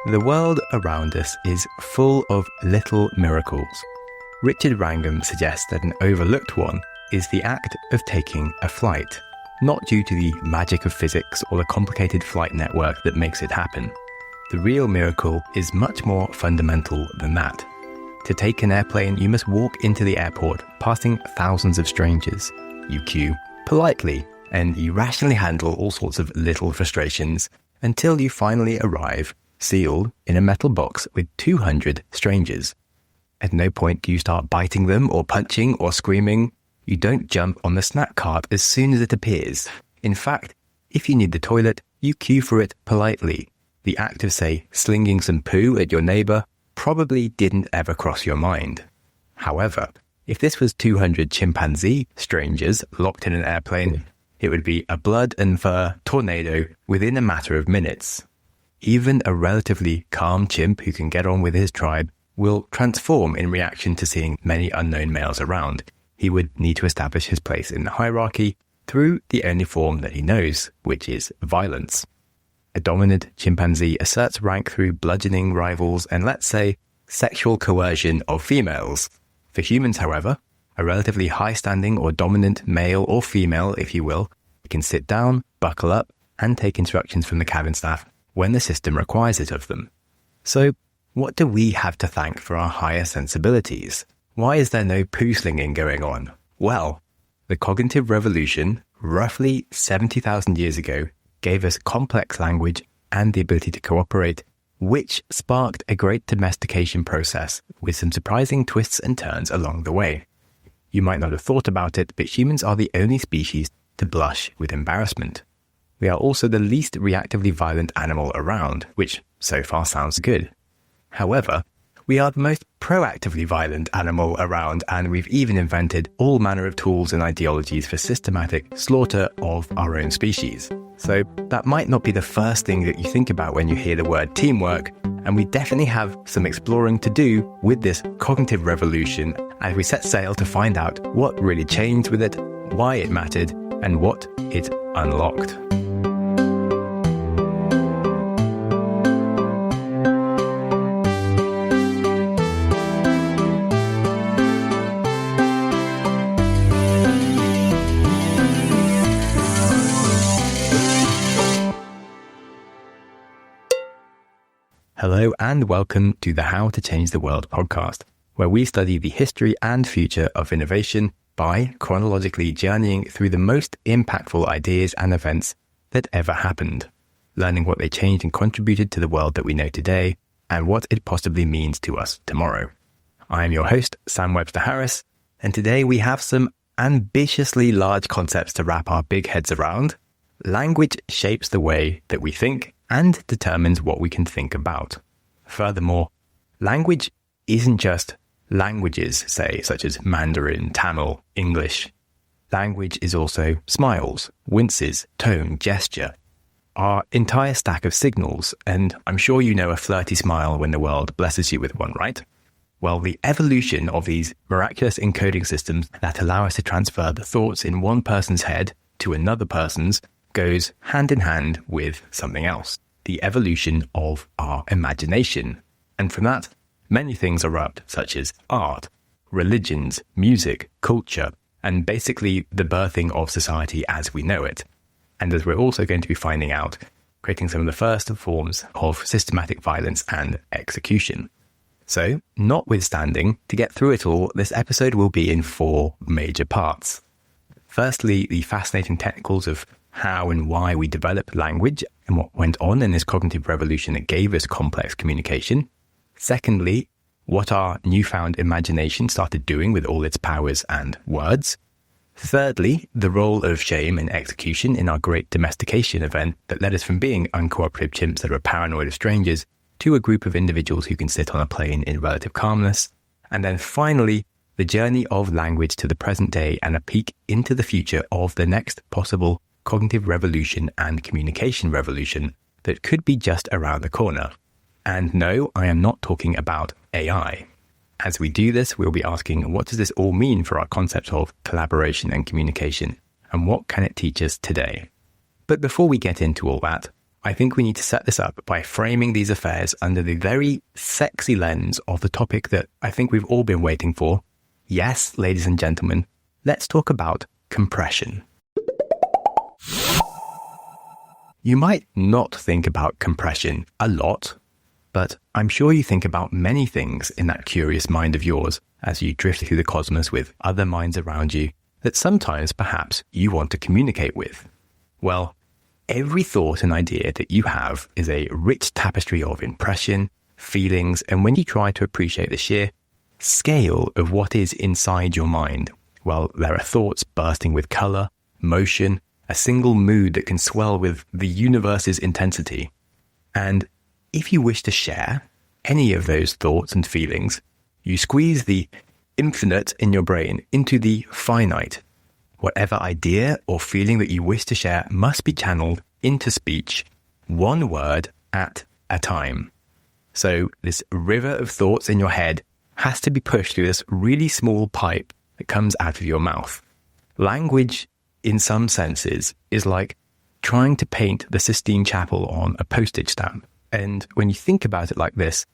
The world around us is full of little miracles. Richard Wrangham suggests that an overlooked one is the act of taking a flight, not due to the magic of physics or the complicated flight network that makes it happen. The real miracle is much more fundamental than that. To take an airplane, you must walk into the airport, passing thousands of strangers. You queue politely, and you rationally handle all sorts of little frustrations until you finally arrive, sealed in a metal box with 200 strangers. At no point do you start biting them or punching or screaming. You don't jump on the snack cart as soon as it appears. In fact, if you need the toilet, you queue for it politely. The act of, say, slinging some poo at your neighbor probably didn't ever cross your mind. However, if this was 200 chimpanzee strangers locked in an airplane, it would be a blood and fur tornado within a matter of minutes. Even a relatively calm chimp who can get on with his tribe will transform in reaction to seeing many unknown males around. He would need to establish his place in the hierarchy through the only form that he knows, which is violence. A dominant chimpanzee asserts rank through bludgeoning rivals and, let's say, sexual coercion of females. For humans, however, a relatively high-standing or dominant male or female, if you will, can sit down, buckle up, and take instructions from the cabin staff when the system requires it of them. So, what do we have to thank for our higher sensibilities? Why is there no poo slinging going on? Well, the cognitive revolution, roughly 70,000 years ago, gave us complex language and the ability to cooperate, which sparked a great domestication process with some surprising twists and turns along the way. You might not have thought about it, but humans are the only species to blush with embarrassment. We are also the least reactively violent animal around, which so far sounds good. However, we are the most proactively violent animal around, and we've even invented all manner of tools and ideologies for systematic slaughter of our own species. So that might not be the first thing that you think about when you hear the word teamwork, and we definitely have some exploring to do with this cognitive revolution as we set sail to find out what really changed with it, why it mattered, and what it unlocked. Hello and welcome to the How to Change the World podcast, where we study the history and future of innovation by chronologically journeying through the most impactful ideas and events that ever happened, learning what they changed and contributed to the world that we know today and what it possibly means to us tomorrow. I am your host, Sam Webster Harris, and today we have some ambitiously large concepts to wrap our big heads around. Language shapes the way that we think and determines what we can think about. Furthermore, language isn't just languages, say, such as Mandarin, Tamil, English. Language is also smiles, winces, tone, gesture, our entire stack of signals, and I'm sure you know a flirty smile when the world blesses you with one, right? Well, the evolution of these miraculous encoding systems that allow us to transfer the thoughts in one person's head to another person's goes hand in hand with something else, the evolution of our imagination. And from that, many things erupt, such as art, religions, music, culture, and basically the birthing of society as we know it. And as we're also going to be finding out, creating some of the first forms of systematic violence and execution. So, notwithstanding, to get through it all, this episode will be in 4 major parts. Firstly, the fascinating technicals of how and why we developed language and what went on in this cognitive revolution that gave us complex communication. Secondly, what our newfound imagination started doing with all its powers and words. Thirdly, the role of shame and execution in our great domestication event that led us from being uncooperative chimps that are paranoid of strangers to a group of individuals who can sit on a plane in relative calmness. And then finally, the journey of language to the present day and a peek into the future of the next possible cognitive revolution and communication revolution that could be just around the corner. And no, I am not talking about AI. As we do this, we'll be asking, what does this all mean for our concept of collaboration and communication, and what can it teach us today? But before we get into all that, I think we need to set this up by framing these affairs under the very sexy lens of the topic that I think we've all been waiting for. Yes, ladies and gentlemen, let's talk about compression. You might not think about compression a lot, but I'm sure you think about many things in that curious mind of yours as you drift through the cosmos with other minds around you that sometimes perhaps you want to communicate with. Well, every thought and idea that you have is a rich tapestry of impression, feelings, and when you try to appreciate the sheer scale of what is inside your mind, well, there are thoughts bursting with color, motion, a single mood that can swell with the universe's intensity. And if you wish to share any of those thoughts and feelings, you squeeze the infinite in your brain into the finite. Whatever idea or feeling that you wish to share must be channeled into speech, one word at a time. So this river of thoughts in your head has to be pushed through this really small pipe that comes out of your mouth. Language, in some senses, is like trying to paint the Sistine Chapel on a postage stamp. And when you think about it like this,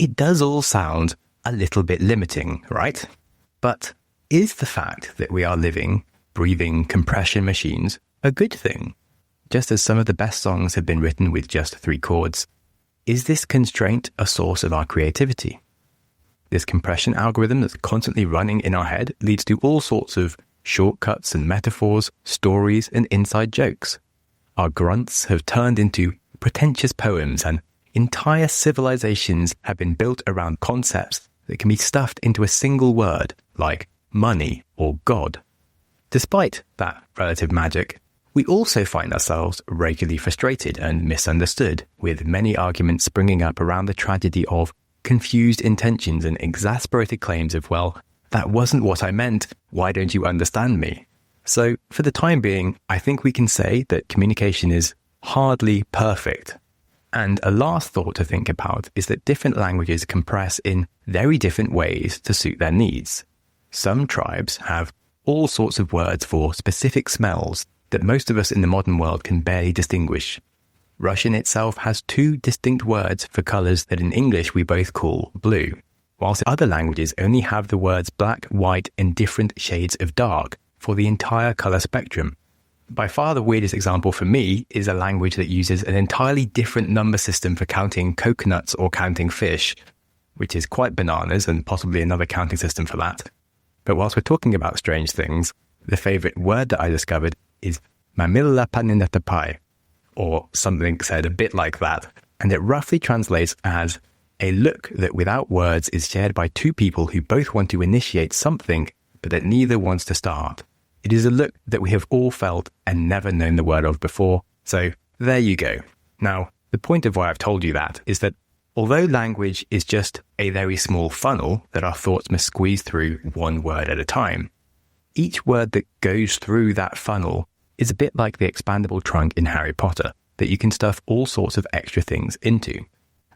it does all sound a little bit limiting, right? But is the fact that we are living, breathing compression machines a good thing? Just as some of the best songs have been written with just 3 chords, is this constraint a source of our creativity? This compression algorithm that's constantly running in our head leads to all sorts of shortcuts and metaphors, stories and inside jokes. Our grunts have turned into pretentious poems, and entire civilizations have been built around concepts that can be stuffed into a single word, like money or God. Despite that relative magic, we also find ourselves regularly frustrated and misunderstood, with many arguments springing up around the tragedy of confused intentions and exasperated claims of, well, that wasn't what I meant, why don't you understand me? So, for the time being, I think we can say that communication is hardly perfect. And a last thought to think about is that different languages compress in very different ways to suit their needs. Some tribes have all sorts of words for specific smells that most of us in the modern world can barely distinguish. Russian itself has 2 distinct words for colors that in English we both call blue, whilst other languages only have the words black, white, and different shades of dark for the entire color spectrum. By far the weirdest example for me is a language that uses an entirely different number system for counting coconuts or counting fish, which is quite bananas and possibly another counting system for that. But whilst we're talking about strange things, the favorite word that I discovered is mamilla paninatapai, or something said a bit like that, and it roughly translates as a look that without words is shared by 2 people who both want to initiate something, but that neither wants to start. It is a look that we have all felt and never known the word of before. So there you go. Now, the point of why I've told you that is that although language is just a very small funnel that our thoughts must squeeze through one word at a time, each word that goes through that funnel is a bit like the expandable trunk in Harry Potter that you can stuff all sorts of extra things into.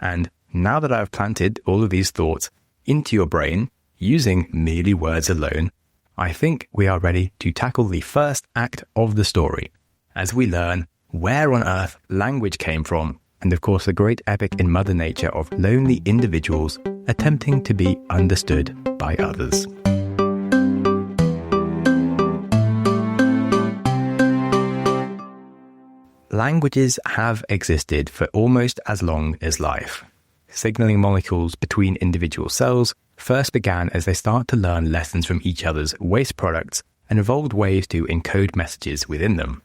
And now that I've planted all of these thoughts into your brain using merely words alone, I think we are ready to tackle the first act of the story, as we learn where on earth language came from, and of course the great epic in Mother Nature of lonely individuals attempting to be understood by others. Languages have existed for almost as long as life. Signaling molecules between individual cells first began as they start to learn lessons from each other's waste products and evolved ways to encode messages within them.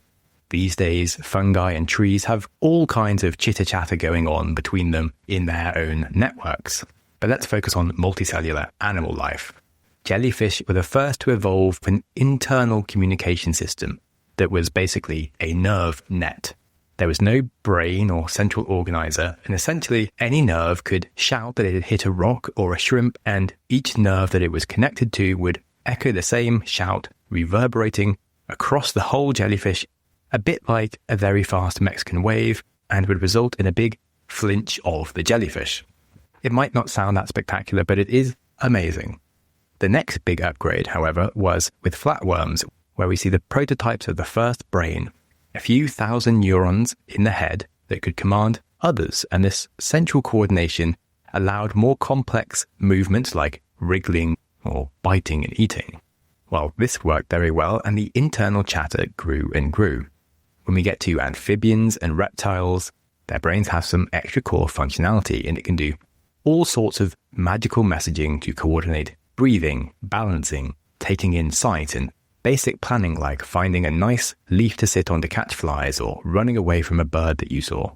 These days, fungi and trees have all kinds of chitter-chatter going on between them in their own networks. But let's focus on multicellular animal life. Jellyfish were the first to evolve an internal communication system that was basically a nerve net. There was no brain or central organizer, and essentially any nerve could shout that it had hit a rock or a shrimp, and each nerve that it was connected to would echo the same shout, reverberating across the whole jellyfish, a bit like a very fast Mexican wave, and would result in a big flinch of the jellyfish. It might not sound that spectacular, but it is amazing. The next big upgrade, however, was with flatworms, where we see the prototypes of the first brain. A few thousand neurons in the head that could command others, and this central coordination allowed more complex movements like wriggling or biting and eating. Well, this worked very well, and the internal chatter grew and grew. When we get to amphibians and reptiles, their brains have some extra core functionality, and it can do all sorts of magical messaging to coordinate breathing, balancing, taking in sight, and basic planning like finding a nice leaf to sit on to catch flies or running away from a bird that you saw.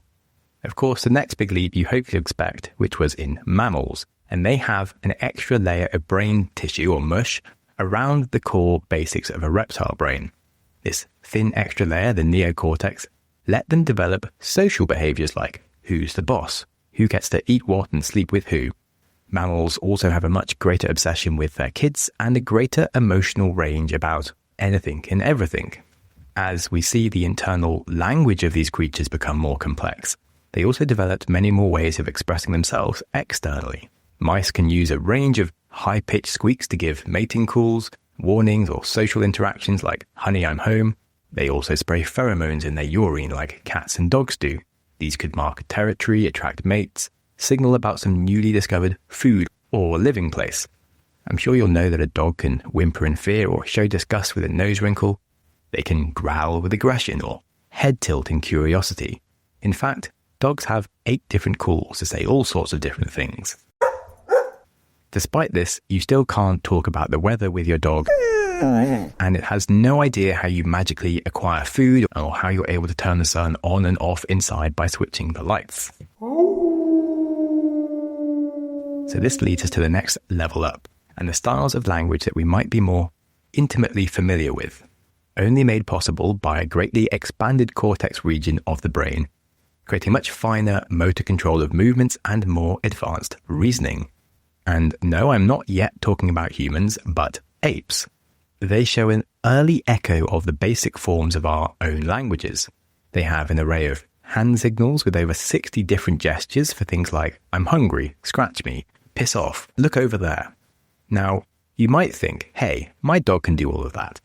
Of course, the next big leap you hope to expect, which was in mammals, and they have an extra layer of brain tissue or mush around the core basics of a reptile brain. This thin extra layer, the neocortex, let them develop social behaviors like who's the boss, who gets to eat what and sleep with who. Mammals also have a much greater obsession with their kids and a greater emotional range about anything and everything. As we see the internal language of these creatures become more complex, they also developed many more ways of expressing themselves externally. Mice can use a range of high-pitched squeaks to give mating calls, warnings, or social interactions like, "Honey, I'm home." They also spray pheromones in their urine like cats and dogs do. These could mark territory, attract mates, signal about some newly discovered food or living place. I'm sure you'll know that a dog can whimper in fear or show disgust with a nose wrinkle. They can growl with aggression or head tilt in curiosity. In fact, dogs have 8 different calls to say all sorts of different things. Despite this, you still can't talk about the weather with your dog, and it has no idea how you magically acquire food or how you're able to turn the sun on and off inside by switching the lights. So this leads us to the next level up, and the styles of language that we might be more intimately familiar with, only made possible by a greatly expanded cortex region of the brain, creating much finer motor control of movements and more advanced reasoning. And no, I'm not yet talking about humans, but apes. They show an early echo of the basic forms of our own languages. They have an array of hand signals with over 60 different gestures for things like, "I'm hungry, scratch me, piss off, look over there." Now, you might think, hey, my dog can do all of that.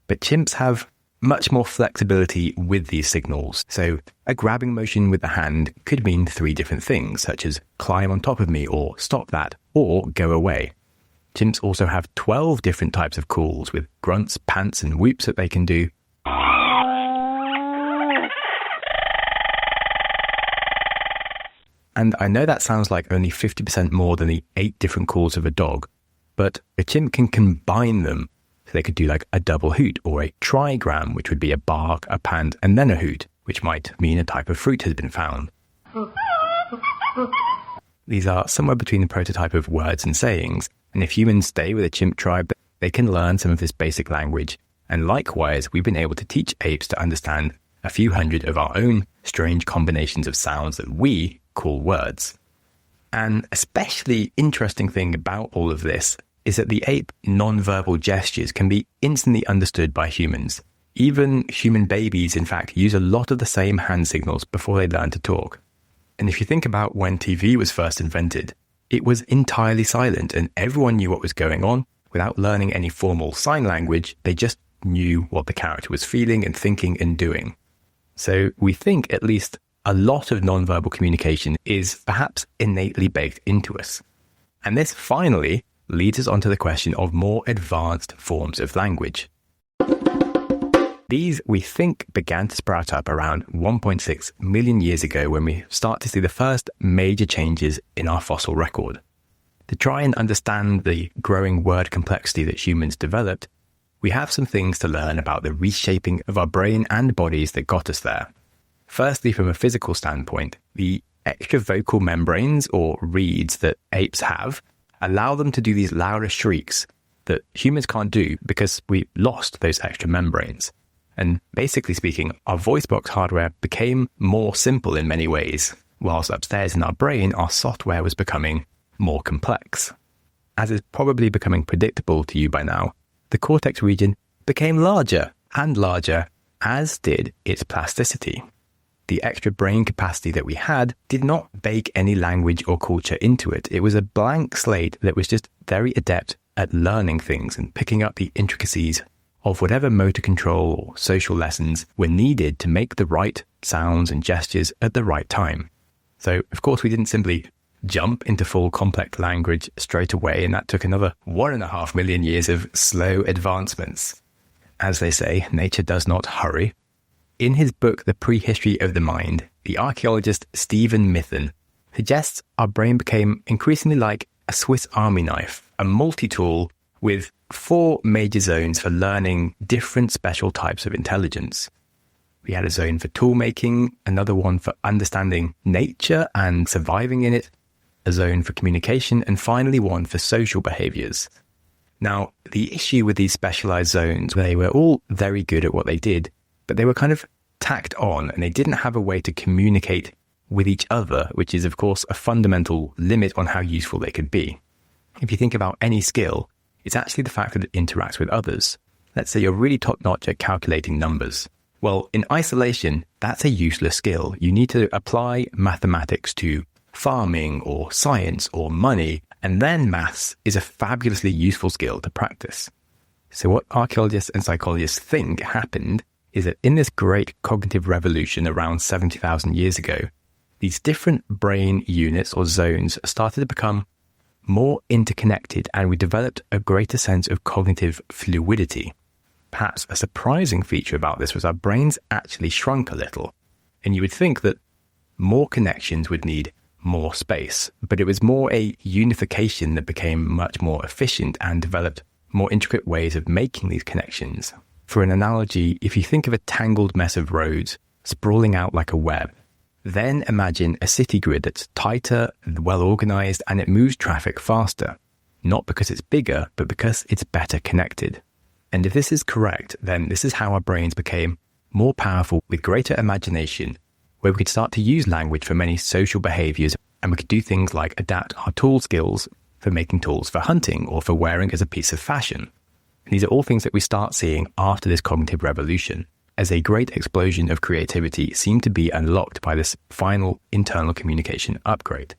But chimps have much more flexibility with these signals. So a grabbing motion with the hand could mean 3 different things, such as climb on top of me, or stop that, or go away. Chimps also have 12 different types of calls with grunts, pants, and whoops that they can do. And I know that sounds like only 50% more than the 8 different calls of a dog, but a chimp can combine them. So they could do like a double hoot or a trigram, which would be a bark, a pant, and then a hoot, which might mean a type of fruit has been found. These are somewhere between the prototype of words and sayings, and if humans stay with a chimp tribe, they can learn some of this basic language. And likewise, we've been able to teach apes to understand a few hundred of our own strange combinations of sounds that we call words. An especially interesting thing about all of this is that the ape non-verbal gestures can be instantly understood by humans. Even human babies, in fact, use a lot of the same hand signals before they learn to talk. And if you think about when TV was first invented, it was entirely silent and everyone knew what was going on without learning any formal sign language. They just knew what the character was feeling and thinking and doing. So we think at least a lot of non-verbal communication is perhaps innately baked into us. And this finally leads us onto the question of more advanced forms of language. These, we think, began to sprout up around 1.6 million years ago when we start to see the first major changes in our fossil record. To try and understand the growing word complexity that humans developed, we have some things to learn about the reshaping of our brain and bodies that got us there. Firstly, from a physical standpoint, the extra vocal membranes or reeds that apes have allow them to do these louder shrieks that humans can't do because we lost those extra membranes. And basically speaking, our voice box hardware became more simple in many ways, whilst upstairs in our brain, our software was becoming more complex. As is probably becoming predictable to you by now, the cortex region became larger and larger, as did its plasticity. The extra brain capacity that we had did not bake any language or culture into it. It was a blank slate that was just very adept at learning things and picking up the intricacies of whatever motor control or social lessons were needed to make the right sounds and gestures at the right time. So, of course, we didn't simply jump into full complex language straight away, and that took another 1.5 million years of slow advancements. As they say, nature does not hurry. In his book, The Prehistory of the Mind, the archaeologist Stephen Mithen suggests our brain became increasingly like a Swiss Army knife, a multi-tool with 4 major zones for learning different special types of intelligence. We had a zone for tool making, another one for understanding nature and surviving in it, a zone for communication, and finally one for social behaviors. Now, the issue with these specialized zones, they were all very good at what they did, but they were kind of tacked on and they didn't have a way to communicate with each other, which is, of course, a fundamental limit on how useful they could be. If you think about any skill, it's actually the fact that it interacts with others. Let's say you're really top-notch at calculating numbers. Well, in isolation, that's a useless skill. You need to apply mathematics to farming or science or money, and then maths is a fabulously useful skill to practice. So what archaeologists and psychologists think happened is that in this great cognitive revolution around 70,000 years ago, these different brain units or zones started to become more interconnected, and we developed a greater sense of cognitive fluidity. Perhaps a surprising feature about this was our brains actually shrunk a little, and you would think that more connections would need more space, but it was more a unification that became much more efficient and developed more intricate ways of making these connections. For an analogy, if you think of a tangled mess of roads sprawling out like a web, then imagine a city grid that's tighter, well organized, and it moves traffic faster. Not because it's bigger, but because it's better connected. And if this is correct, then this is how our brains became more powerful with greater imagination, where we could start to use language for many social behaviors, and we could do things like adapt our tool skills for making tools for hunting or for wearing as a piece of fashion. And these are all things that we start seeing after this cognitive revolution, as a great explosion of creativity seemed to be unlocked by this final internal communication upgrade.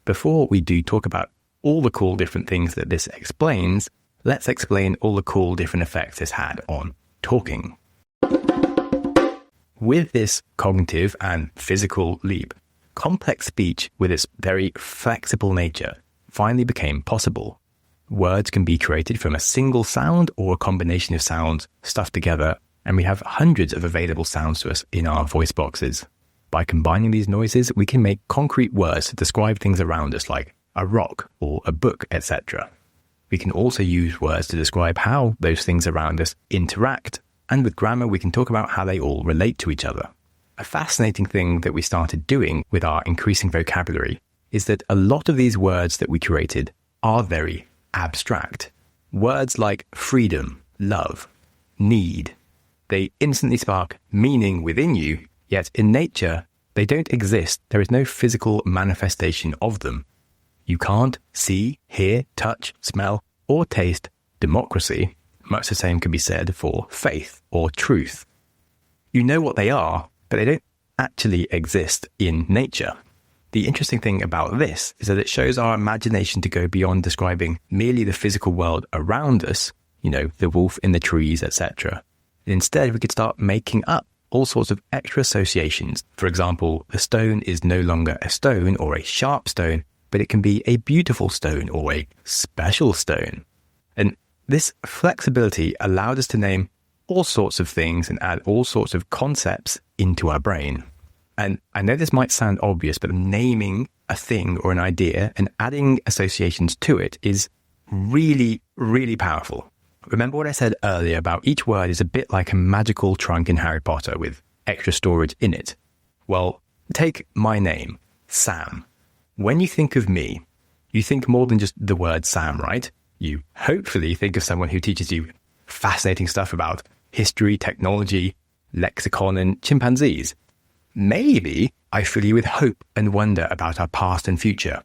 Before we do talk about all the cool different things that this explains, let's explain all the cool different effects this had on talking. With this cognitive and physical leap, complex speech with its very flexible nature finally became possible. Words can be created from a single sound or a combination of sounds stuffed together, and we have hundreds of available sounds to us in our voice boxes. By combining these noises, we can make concrete words to describe things around us like a rock or a book, etc. We can also use words to describe how those things around us interact, and with grammar we can talk about how they all relate to each other. A fascinating thing that we started doing with our increasing vocabulary is that a lot of these words that we created are very abstract. Words like freedom, love, need, they instantly spark meaning within you, yet in nature, they don't exist. There is no physical manifestation of them. You can't see, hear, touch, smell, or taste democracy. Much the same can be said for faith or truth. You know what they are, but they don't actually exist in nature. The interesting thing about this is that it shows our imagination to go beyond describing merely the physical world around us, the wolf in the trees, etc. Instead, we could start making up all sorts of extra associations. For example, a stone is no longer a stone or a sharp stone, but it can be a beautiful stone or a special stone. And this flexibility allowed us to name all sorts of things and add all sorts of concepts into our brain. And I know this might sound obvious, but naming a thing or an idea and adding associations to it is really, really powerful. Remember what I said earlier about each word is a bit like a magical trunk in Harry Potter with extra storage in it. Well, take my name, Sam. When you think of me, you think more than just the word Sam, right? You hopefully think of someone who teaches you fascinating stuff about history, technology, lexicon, and chimpanzees. Maybe I fill you with hope and wonder about our past and future.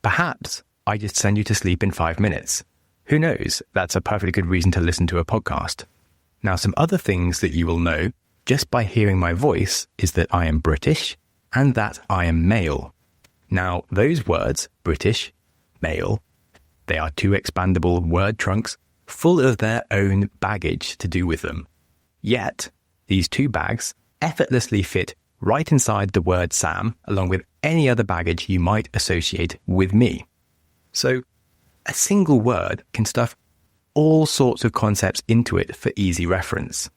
Perhaps I just send you to sleep in 5 minutes. Who knows? That's a perfectly good reason to listen to a podcast. Now, some other things that you will know just by hearing my voice is that I am British and that I am male. Now, those words, British, male, they are two expandable word trunks full of their own baggage to do with them. Yet, these two bags effortlessly fit right inside the word Sam, along with any other baggage you might associate with me. So, a single word can stuff all sorts of concepts into it for easy reference.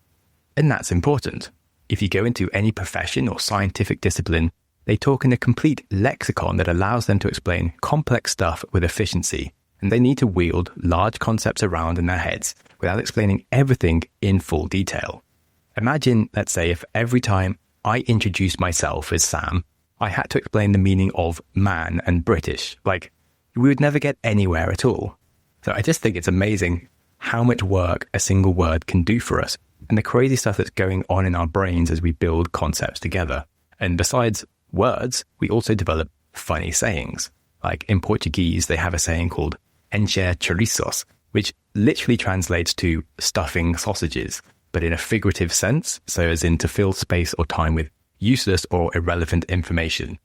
And that's important. If you go into any profession or scientific discipline, they talk in a complete lexicon that allows them to explain complex stuff with efficiency, and they need to wield large concepts around in their heads without explaining everything in full detail. Imagine, let's say, if every time I introduced myself as Sam, I had to explain the meaning of man and British. Like, we would never get anywhere at all. So I just think it's amazing how much work a single word can do for us, and the crazy stuff that's going on in our brains as we build concepts together. And besides words, we also develop funny sayings. Like in Portuguese, they have a saying called encher chouriços, which literally translates to stuffing sausages, but in a figurative sense, so as in to fill space or time with useless or irrelevant information.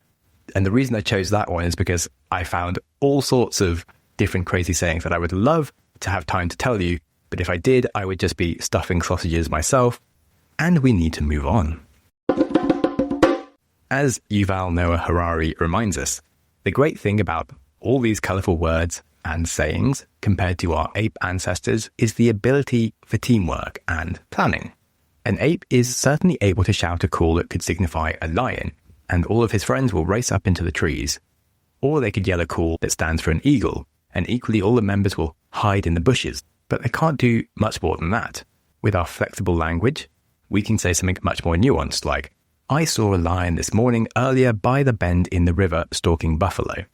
And the reason I chose that one is because I found all sorts of different crazy sayings that I would love to have time to tell you, but if I did, I would just be stuffing sausages myself, and we need to move on. As Yuval Noah Harari reminds us, the great thing about all these colourful words and sayings compared to our ape ancestors is the ability for teamwork and planning. An ape is certainly able to shout a call that could signify a lion, and all of his friends will race up into the trees. Or they could yell a call that stands for an eagle, and equally all the members will hide in the bushes. But they can't do much more than that. With our flexible language, we can say something much more nuanced, like, I saw a lion this morning earlier by the bend in the river stalking buffalo.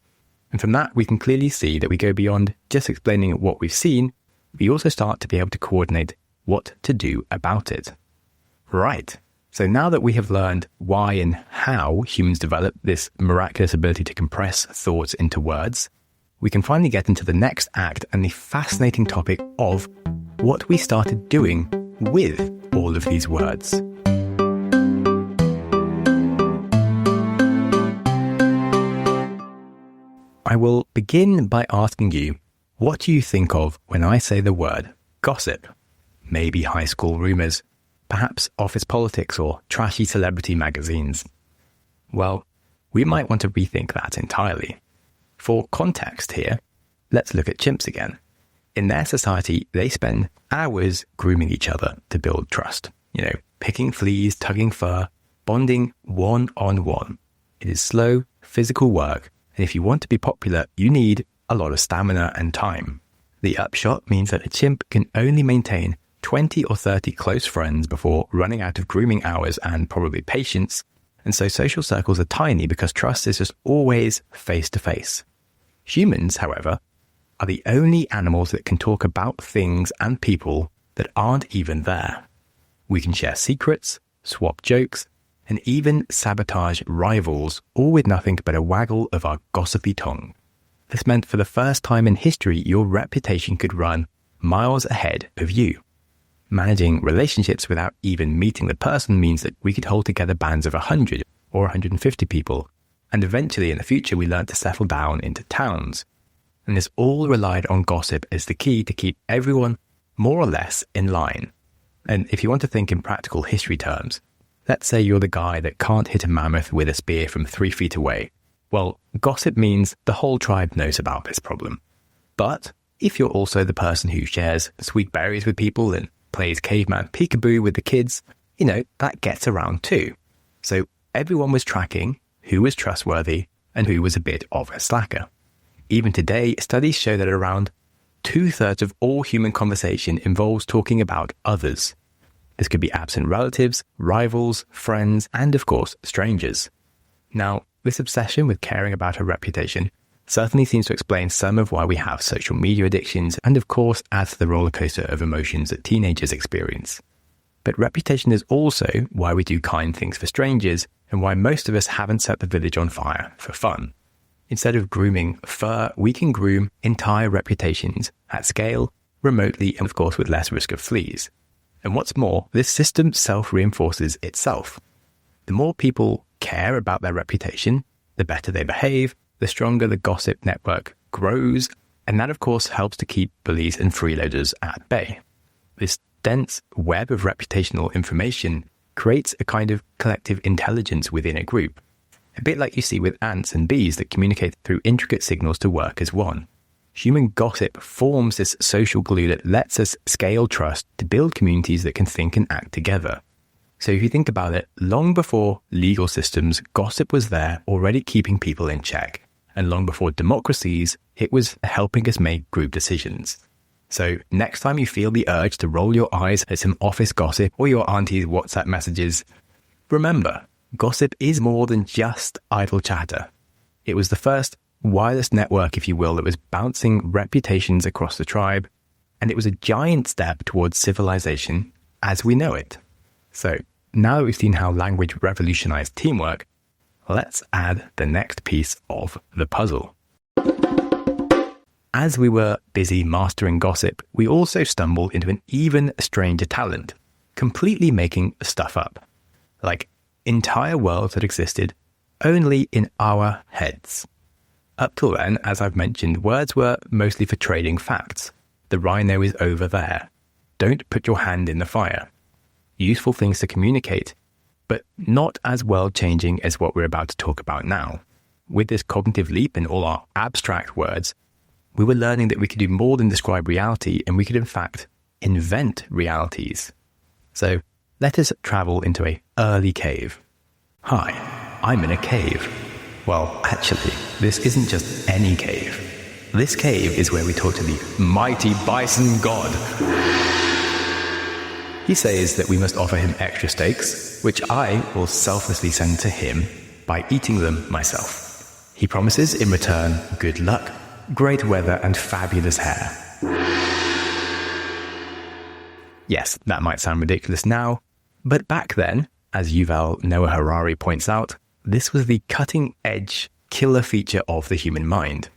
And from that, we can clearly see that we go beyond just explaining what we've seen. We also start to be able to coordinate what to do about it. Right. So now that we have learned why and how humans develop this miraculous ability to compress thoughts into words, we can finally get into the next act and the fascinating topic of what we started doing with all of these words. I will begin by asking you, what do you think of when I say the word gossip? Maybe high school rumours, perhaps office politics or trashy celebrity magazines. Well, we might want to rethink that entirely. For context here, let's look at chimps again. In their society, they spend hours grooming each other to build trust. Picking fleas, tugging fur, bonding one-on-one. It is slow, physical work, and if you want to be popular, you need a lot of stamina and time. The upshot means that a chimp can only maintain 20 or 30 close friends before running out of grooming hours and probably patience, and so social circles are tiny because trust is just always face-to-face. Humans, however, are the only animals that can talk about things and people that aren't even there. We can share secrets, swap jokes, and even sabotage rivals, all with nothing but a waggle of our gossipy tongue. This meant for the first time in history, your reputation could run miles ahead of you. Managing relationships without even meeting the person means that we could hold together bands of 100 or 150 people, and eventually in the future we learned to settle down into towns. And this all relied on gossip as the key to keep everyone more or less in line. And if you want to think in practical history terms, let's say you're the guy that can't hit a mammoth with a spear from 3 feet away. Well, gossip means the whole tribe knows about this problem. But if you're also the person who shares sweet berries with people and plays caveman peekaboo with the kids, that gets around too. So everyone was tracking who was trustworthy and who was a bit of a slacker. Even today, studies show that around 2/3 of all human conversation involves talking about others. This could be absent relatives, rivals, friends, and of course, strangers. Now, this obsession with caring about our reputation certainly seems to explain some of why we have social media addictions and of course adds to the roller coaster of emotions that teenagers experience. But reputation is also why we do kind things for strangers and why most of us haven't set the village on fire for fun. Instead of grooming fur, we can groom entire reputations at scale, remotely, and of course with less risk of fleas. And what's more, this system self-reinforces itself. The more people care about their reputation, the better they behave, the stronger the gossip network grows, And that, of course, helps to keep bullies and freeloaders at bay. This dense web of reputational information creates a kind of collective intelligence within a group, a bit like you see with ants and bees that communicate through intricate signals to work as one. Human gossip forms this social glue that lets us scale trust to build communities that can think and act together. So if you think about it, long before legal systems, gossip was there already keeping people in check. And long before democracies, it was helping us make group decisions. So next time you feel the urge to roll your eyes at some office gossip or your auntie's WhatsApp messages, remember, gossip is more than just idle chatter. It was the first wireless network, if you will, that was bouncing reputations across the tribe, and it was a giant step towards civilization as we know it. So now that we've seen how language revolutionized teamwork, let's add the next piece of the puzzle. As we were busy mastering gossip, we also stumbled into an even stranger talent, completely making stuff up. Like entire worlds that existed only in our heads. Up till then, as I've mentioned, words were mostly for trading facts. The rhino is over there. Don't put your hand in the fire. Useful things to communicate, but not as world-changing as what we're about to talk about now. With this cognitive leap in all our abstract words, we were learning that we could do more than describe reality, and we could in fact invent realities. So let us travel into an early cave. Hi, I'm in a cave. Well, actually, this isn't just any cave. This cave is where we talk to the mighty bison god. He says that we must offer him extra steaks, which I will selflessly send to him by eating them myself. He promises in return good luck, great weather, and fabulous hair. Yes, that might sound ridiculous now, but back then, as Yuval Noah Harari points out, this was the cutting-edge killer feature of the human mind,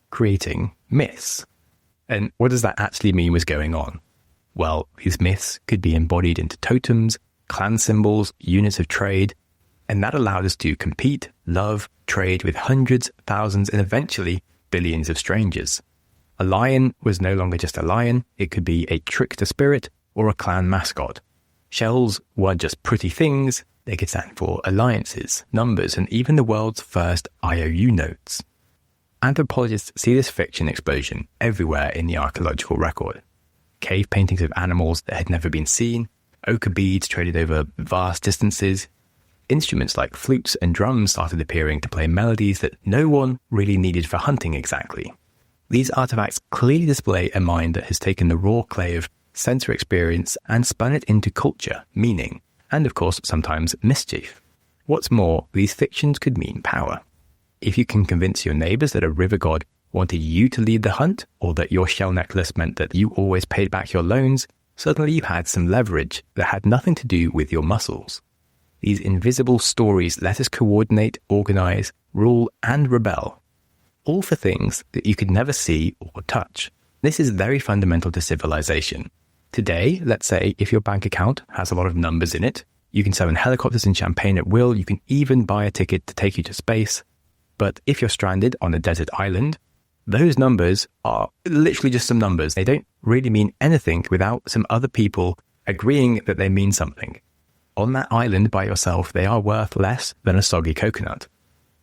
creating myths. And what does that actually mean was going on? Well, these myths could be embodied into totems, clan symbols, units of trade, and that allowed us to compete, love, trade with hundreds, thousands, and eventually billions of strangers. A lion was no longer just a lion, it could be a trickster spirit or a clan mascot. Shells weren't just pretty things, they could stand for alliances, numbers, and even the world's first IOU notes. Anthropologists see this fiction explosion everywhere in the archaeological record. Cave paintings of animals that had never been seen, ochre beads traded over vast distances. Instruments like flutes and drums started appearing to play melodies that no one really needed for hunting exactly. These artifacts clearly display a mind that has taken the raw clay of sensory experience and spun it into culture, meaning, and of course sometimes mischief. What's more, these fictions could mean power. If you can convince your neighbors that a river god wanted you to lead the hunt, or that your shell necklace meant that you always paid back your loans, suddenly you had some leverage that had nothing to do with your muscles. These invisible stories let us coordinate, organize, rule, and rebel. All for things that you could never see or touch. This is very fundamental to civilization. Today, let's say if your bank account has a lot of numbers in it, you can summon helicopters and champagne at will, you can even buy a ticket to take you to space. But if you're stranded on a desert island, those numbers are literally just some numbers. They don't really mean anything without some other people agreeing that they mean something. On that island by yourself, they are worth less than a soggy coconut.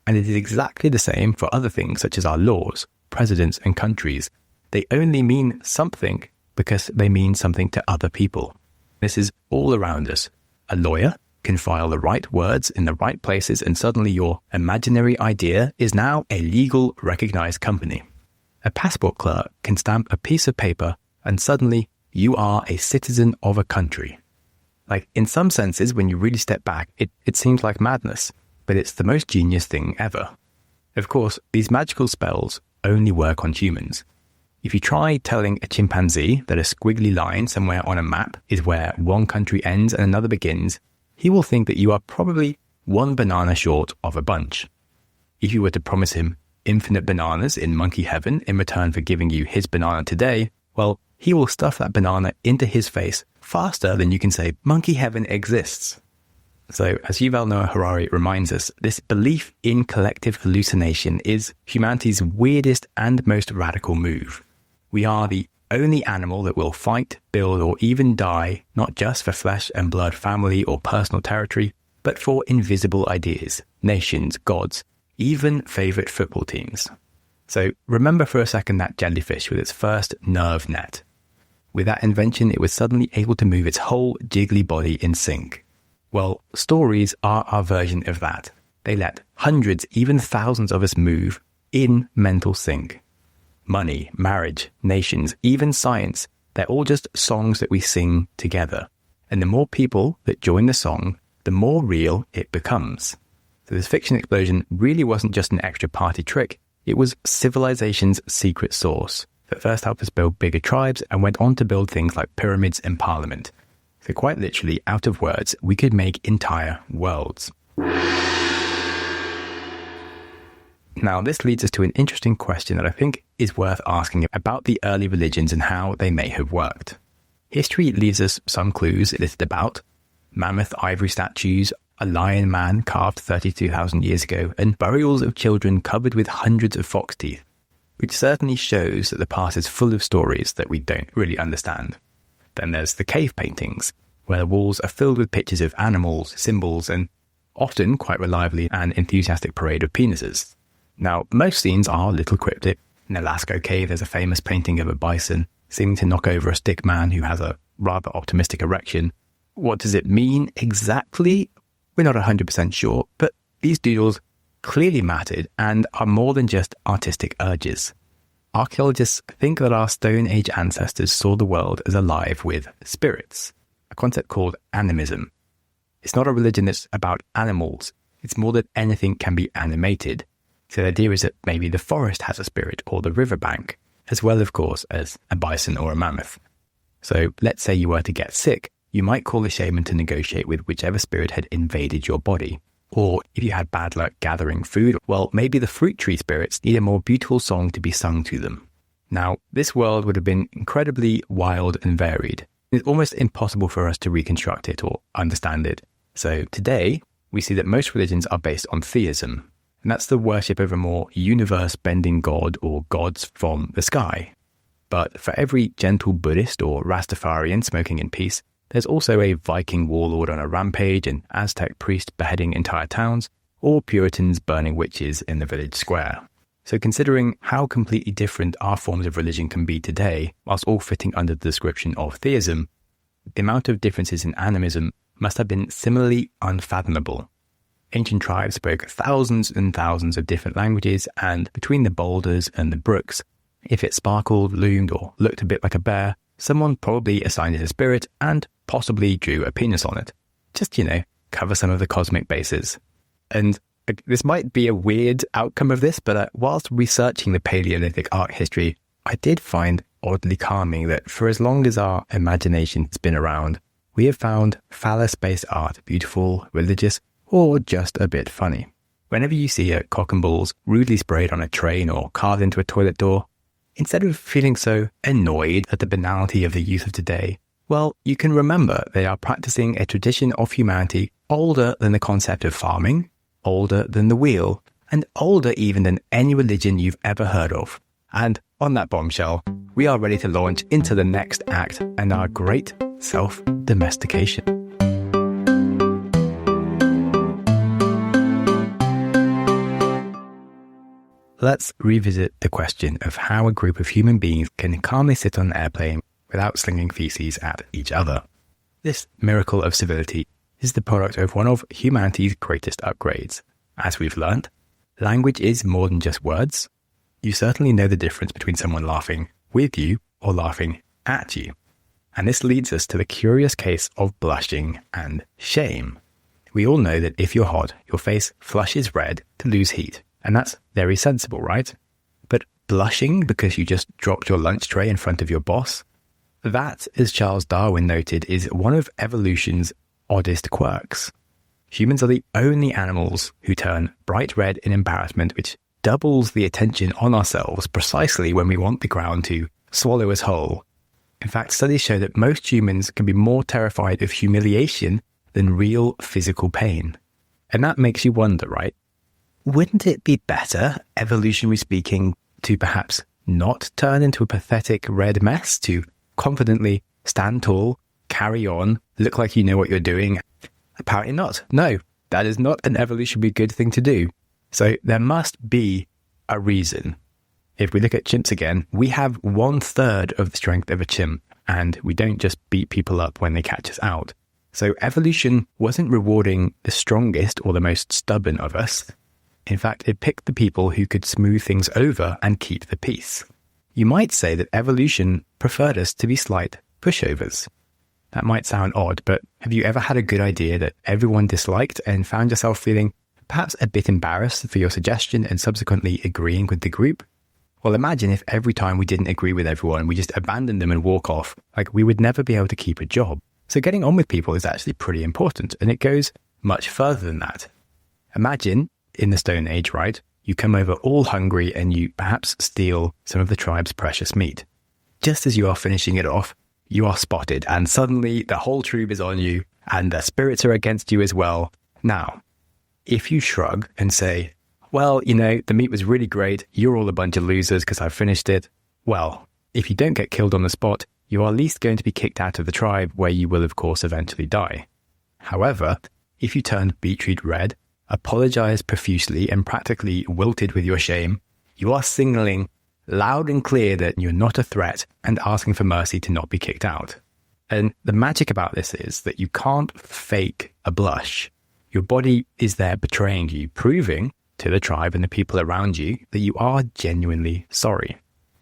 And it is exactly the same for other things such as our laws, presidents, and countries. They only mean something because they mean something to other people. This is all around us. A lawyer can file the right words in the right places, and suddenly your imaginary idea is now a legal, recognized company. A passport clerk can stamp a piece of paper, and suddenly you are a citizen of a country. Like, in some senses, when you really step back, it seems like madness, but it's the most genius thing ever. Of course, these magical spells only work on humans. If you try telling a chimpanzee that a squiggly line somewhere on a map is where one country ends and another begins, he will think that you are probably one banana short of a bunch. If you were to promise him infinite bananas in monkey heaven in return for giving you his banana today, well, he will stuff that banana into his face faster than you can say monkey heaven exists. So, as Yuval Noah Harari reminds us, this belief in collective hallucination is humanity's weirdest and most radical move. We are the only animal that will fight, build, or even die, not just for flesh and blood family or personal territory, but for invisible ideas, nations, gods, even favourite football teams. So remember for a second that jellyfish with its first nerve net. With that invention, it was suddenly able to move its whole jiggly body in sync. Well, stories are our version of that. They let hundreds, even thousands of us move in mental sync. Money, marriage, nations, even science, they're all just songs that we sing together. And the more people that join the song, the more real it becomes. So this fiction explosion really wasn't just an extra party trick, it was civilization's secret sauce that first helped us build bigger tribes and went on to build things like pyramids and parliament. So quite literally, out of words, we could make entire worlds. Now, this leads us to an interesting question that I think is worth asking about the early religions and how they may have worked. History leaves us some clues listed about mammoth ivory statues, a lion man carved 32,000 years ago, and burials of children covered with hundreds of fox teeth, which certainly shows that the past is full of stories that we don't really understand. Then there's the cave paintings, where the walls are filled with pictures of animals, symbols, and often, quite reliably, an enthusiastic parade of penises. Now, most scenes are a little cryptic. In the Lascaux cave, there's a famous painting of a bison seeming to knock over a stick man who has a rather optimistic erection. What does it mean exactly? We're not 100% sure, but these doodles clearly mattered and are more than just artistic urges. Archaeologists think that our Stone Age ancestors saw the world as alive with spirits, a concept called animism. It's not a religion that's about animals. It's more that anything can be animated. So the idea is that maybe the forest has a spirit or the riverbank, as well, of course, as a bison or a mammoth. So let's say you were to get sick, you might call a shaman to negotiate with whichever spirit had invaded your body. Or if you had bad luck gathering food, well, maybe the fruit tree spirits need a more beautiful song to be sung to them. Now, this world would have been incredibly wild and varied. It's almost impossible for us to reconstruct it or understand it. So today, we see that most religions are based on theism, and that's the worship of a more universe-bending god or gods from the sky. But for every gentle Buddhist or Rastafarian smoking in peace, there's also a Viking warlord on a rampage, an Aztec priest beheading entire towns, or Puritans burning witches in the village square. So considering how completely different our forms of religion can be today, whilst all fitting under the description of theism, the amount of differences in animism must have been similarly unfathomable. Ancient tribes spoke thousands and thousands of different languages, and between the boulders and the brooks, if it sparkled, loomed, or looked a bit like a bear, someone probably assigned it a spirit and possibly drew a penis on it. Just, cover some of the cosmic bases. And this might be a weird outcome of this, but whilst researching the Paleolithic art history, I did find oddly calming that for as long as our imagination's been around, we have found phallus-based art beautiful, religious, or just a bit funny. Whenever you see a cock and balls rudely sprayed on a train or carved into a toilet door, instead of feeling so annoyed at the banality of the youth of today, well, you can remember they are practicing a tradition of humanity older than the concept of farming, older than the wheel, and older even than any religion you've ever heard of. And on that bombshell, we are ready to launch into the next act and our great self-domestication. Let's revisit the question of how a group of human beings can calmly sit on an airplane without slinging feces at each other. This miracle of civility is the product of one of humanity's greatest upgrades. As we've learned, language is more than just words. You certainly know the difference between someone laughing with you or laughing at you. And this leads us to the curious case of blushing and shame. We all know that if you're hot, your face flushes red to lose heat. And that's very sensible, right? But blushing because you just dropped your lunch tray in front of your boss? That, as Charles Darwin noted, is one of evolution's oddest quirks. Humans are the only animals who turn bright red in embarrassment, which doubles the attention on ourselves precisely when we want the ground to swallow us whole. In fact, studies show that most humans can be more terrified of humiliation than real physical pain. And that makes you wonder, right? Wouldn't it be better, evolutionarily speaking, to perhaps not turn into a pathetic red mess, to confidently stand tall, carry on, look like you know what you're doing? Apparently not. No, that is not an evolutionarily good thing to do. So there must be a reason. If we look at chimps again, we have 1/3 of the strength of a chimp, and we don't just beat people up when they catch us out. So evolution wasn't rewarding the strongest or the most stubborn of us. In fact, it picked the people who could smooth things over and keep the peace. You might say that evolution preferred us to be slight pushovers. That might sound odd, but have you ever had a good idea that everyone disliked and found yourself feeling perhaps a bit embarrassed for your suggestion and subsequently agreeing with the group? Well, imagine if every time we didn't agree with everyone, we just abandoned them and walk off. Like, we would never be able to keep a job. So getting on with people is actually pretty important, and it goes much further than that. Imagine, in the Stone Age, right, you come over all hungry and you perhaps steal some of the tribe's precious meat. Just as you are finishing it off, you are spotted, and suddenly the whole troop is on you, and the spirits are against you as well. Now, if you shrug and say, well, you know, the meat was really great, you're all a bunch of losers because I finished it. Well, if you don't get killed on the spot, you are at least going to be kicked out of the tribe, where you will of course eventually die. However, if you turned beetroot red, apologized profusely and practically wilted with your shame, you are signaling loud and clear that you're not a threat and asking for mercy to not be kicked out. And the magic about this is that you can't fake a blush. Your body is there betraying you, proving to the tribe and the people around you that you are genuinely sorry.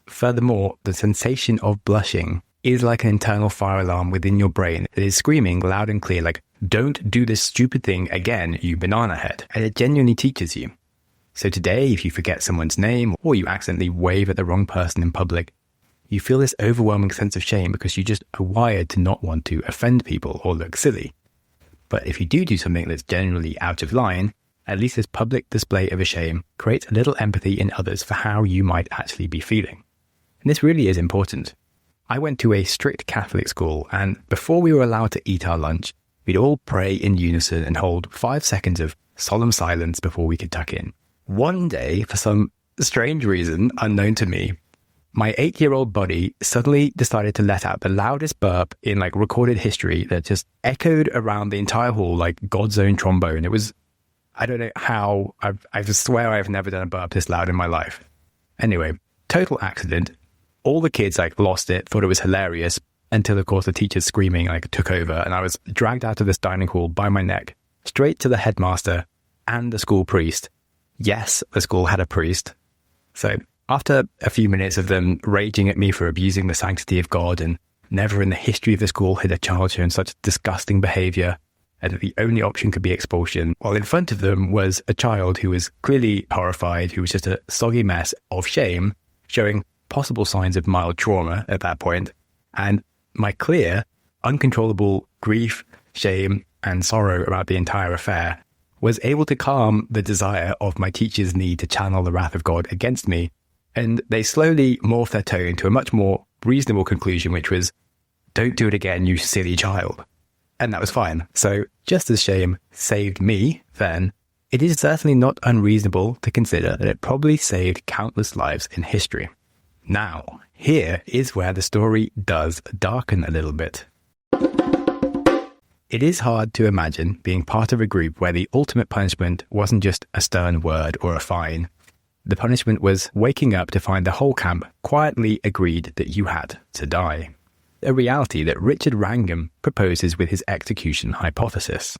Furthermore, the sensation of blushing is like an internal fire alarm within your brain that is screaming loud and clear, like, don't do this stupid thing again, you banana head. And it genuinely teaches you. So today, if you forget someone's name or you accidentally wave at the wrong person in public, you feel this overwhelming sense of shame because you just are wired to not want to offend people or look silly. But if you do something that's generally out of line, at least this public display of a shame creates a little empathy in others for how you might actually be feeling. And this really is important. I went to a strict Catholic school, and before we were allowed to eat our lunch, we'd all pray in unison and hold 5 seconds of solemn silence before we could tuck in. One day, for some strange reason unknown to me, my 8-year-old body suddenly decided to let out the loudest burp in recorded history that just echoed around the entire hall like God's own trombone. It was, I don't know how, I swear I've never done a burp this loud in my life. Anyway, total accident. All the kids lost it, thought it was hilarious, until of course the teacher's screaming took over, and I was dragged out of this dining hall by my neck, straight to the headmaster and the school priest. Yes, the school had a priest. So after a few minutes of them raging at me for abusing the sanctity of God, and never in the history of the school had a child shown such disgusting behavior, and that the only option could be expulsion, while in front of them was a child who was clearly horrified, who was just a soggy mess of shame, showing possible signs of mild trauma at that point, and my clear, uncontrollable grief, shame, and sorrow about the entire affair was able to calm the desire of my teacher's need to channel the wrath of God against me, and they slowly morphed their tone to a much more reasonable conclusion, which was, don't do it again, you silly child. And that was fine. So just as shame saved me then, it is certainly not unreasonable to consider that it probably saved countless lives in history. Now, here is where the story does darken a little bit. It is hard to imagine being part of a group where the ultimate punishment wasn't just a stern word or a fine. The punishment was waking up to find the whole camp quietly agreed that you had to die. A reality that Richard Wrangham proposes with his execution hypothesis.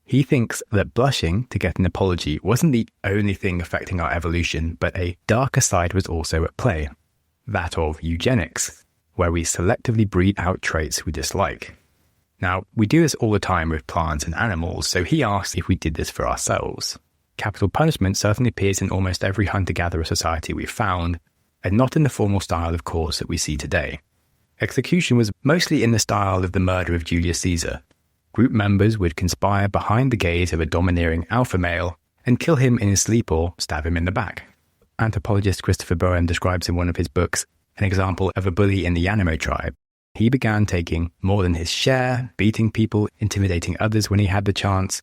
He thinks that blushing to get an apology wasn't the only thing affecting our evolution, but a darker side was also at play. That of eugenics, where we selectively breed out traits we dislike. Now, we do this all the time with plants and animals, so he asks if we did this for ourselves. Capital punishment certainly appears in almost every hunter-gatherer society we've found, and not in the formal style, of course, that we see today. Execution was mostly in the style of the murder of Julius Caesar. Group members would conspire behind the gaze of a domineering alpha male and kill him in his sleep or stab him in the back. Anthropologist Christopher Bowen describes in one of his books an example of a bully in the Yanimo tribe. He began taking more than his share, beating people, intimidating others when he had the chance.